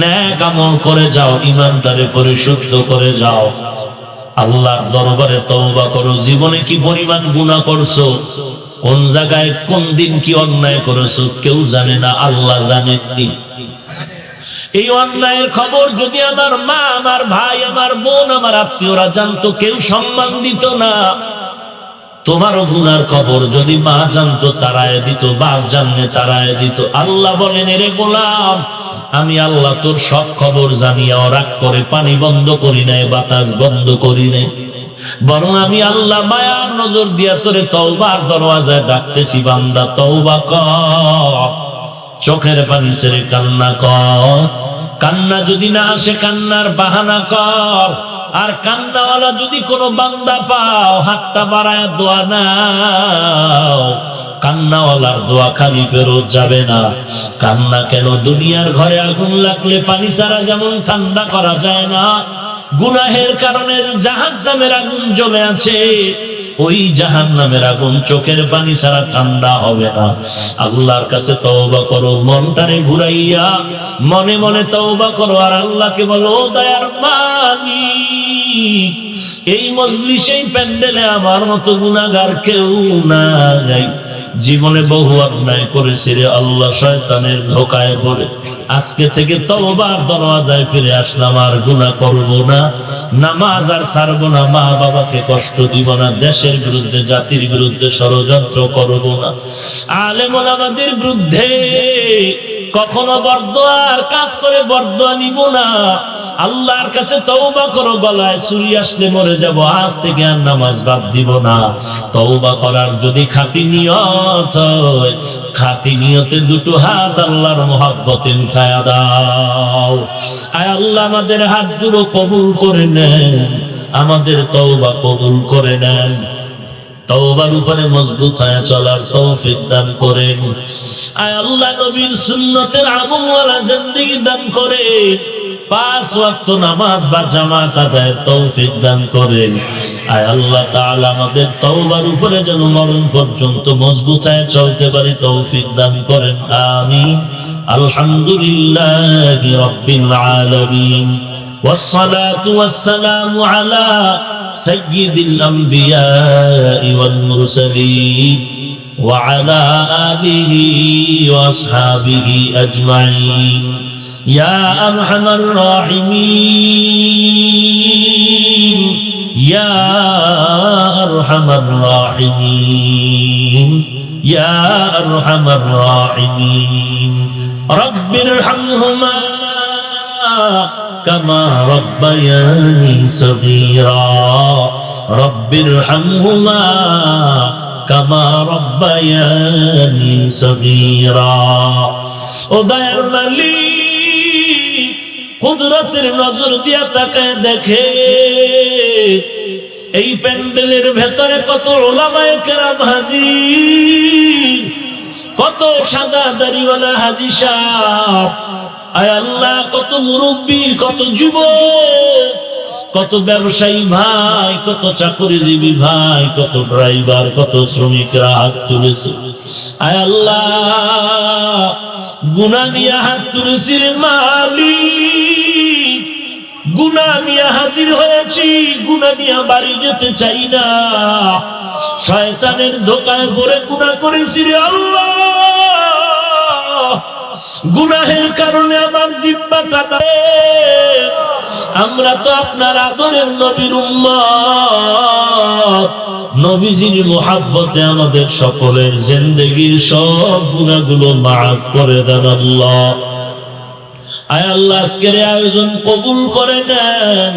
Speaker 1: নেক আমল করে যাও, ইমানদারে পরিশুদ্ধ করে যাও, আল্লাহর দরবারে তওবা করো। জীবনে কি পরিমাণ গুনাহ করছো, কোন জায়গায় কোন দিন কি অন্যায় করেছো কেউ জানে না, আল্লাহ জানে। এই অন্যায়ের খবর যদি আমার মা, আমার ভাই, আমার বোন, আমার আত্মীয়রা জানতো, কেউ সম্মান দিত না। তোমারও গুনার খবর যদি মা জানতো, তারায় দিত, বাপ জানলে তারায় দিত। আল্লাহ বলেন, এরে গোলাম, আমি আল্লাহ তোর সব খবর জানিয়া রাগ করে পানি বন্ধ করি নাই, বাতাস বন্ধ করি নাই, বরং আমি আল্লাহ মায়ার নজর দিয়া তোরে তওবার দরওয়াজায় ডাকতেছি। বান্দা তওবা কর, চোখের পানি ছেড়ে কান্না কর। কান্না যদি না আসে, কান্নার বাহানা কর। আর কান্নাওয়ালা যদি কোনো বান্দা পাও, হাতটা বাড়ায় দোয়া নাও। কান্নাওয়ালার দোয়া খালি ফেরত যাবে না। কান্না কেন? দুনিয়ার ঘরে আগুন লাগলে পানি ছাড়া যেমন ঠান্ডা করা যায় না, গুনাহের কারণে জাহান্নামের আগুন জ্বলে আছে, ওই জাহান্নামের আগুন চোখের পানি ছাড়া ঠান্ডা হবে না। আল্লাহর কাছে তওবা করো, মনটারে ঘুরাইয়া মনে মনে তওবা করো। আর আল্লাহকে বলো, ও দয়ার মালিক, এই মজলিসে, এই প্যান্ডেলে আমার মতো গুনাহগার কেউ নাই। জীবনে বহু অন্যায় করেছি রে আল্লাহ, শয়তানের ধোকায় পড়ে। আজকে থেকে তওবার দরওয়াজায় ফিরে আসলাম, আর গুনাহ করব না, নামাজ আর ছাড়ব না, মা বাবাকে কষ্ট দিব না, দেশের বিরুদ্ধে, জাতির বিরুদ্ধে ষড়যন্ত্র করব না, আলেম ওলামাদের বিরুদ্ধে কখনো বরদোয়ার কাজ করে বরদোয়া নিব না। আল্লাহর কাছে তওবা করো, গলায় ছুরি আসলে মরে যাব, আজ থেকে আর নামাজ বাদ দিব না। তওবা করার যদি খাঁটি নিয়ত হয়, খাঁটি নিয়তে দুটো হাত আল্লাহর মহব্বতে উঠায়া দাও। আয় আল্লাহ, আমাদের হাতগুলো কবুল করে নেন, আমাদের তওবা কবুল করে নেন। তওবার উপরে মজবুত হয়ে চলার তৌফিক দান করেন। আয় আল্লাহ, নবীর সুন্নতের আমলওয়ালা জিন্দেগি দান করেন। 5 ওয়াক্ত নামাজ বা জামাত আদায়ের তৌফিক দান করেন। আয় আল্লাহ তাআলা, আমাদের তওবার উপরে যেন মরণ পর্যন্ত মজবুত হয়ে চলতে পারি, তৌফিক দান করেন। আমিন। আলহামদুলিল্লাহি রাব্বিল আলামিন, والصلاة والسلام على سيد الأنبياء والمرسلين وعلى آله وأصحابه أجمعين يا أرحم الراحمين يا أرحم الراحمين يا أرحم الراحمين رب ارحمهما কামা রাব্বায়ানি সগীরা রব্বির হামহুমা কামা রাব্বায়ানি সগীরা। ও দয়ার মালিক, কুদরতের নজর দিয়া তাকায় দেখে এই প্যান্ডেলের ভেতরে কত উলামায়ে কেরাম হাজির, কত সাদা দাড়িওয়ালা হাজী সাহেব, আয় আল্লাহ, কত মুরব্বী, কত যুবক, কত ব্যবসায়ী ভাই, কত চাকরিজীবী ভাই, কত ড্রাইভার, কত শ্রমিকরা হাত তুলেছে। আয় আল্লাহ, গুনাহ নিয়ে হাত তুলেছি রে মালিক, গুনাহ নিয়ে হাজির হয়েছি, গুনাহ নিয়ে বাড়ি যেতে চাই না, শয়তানের ধোকায় পড়ে গুনাহ করেছি রে আল্লাহ। গুনাহের কারণে আমার জিহ্বাটা আমরা তো আপনার আদরের নবীর উম্মত, নবীজির মুহাব্বতে আমাদের সকলের জিন্দেগীর সব গুনাহগুলো মাফ করে দেন আল্লাহ। আয় আল্লাহ, আজকের আয়োজন কবুল করে নেন,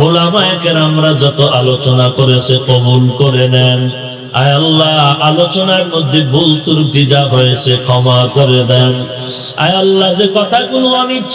Speaker 1: উলামায়ে কেরামরা যত আলোচনা করেছে কবুল করে নেন। আয় আল্লাহ, আলোচনার মধ্যে ভুল ত্রুটি যা হয়েছে ক্ষমা করে দেন। আয় আল্লাহ, যে কথাগুলো অনিচ্ছা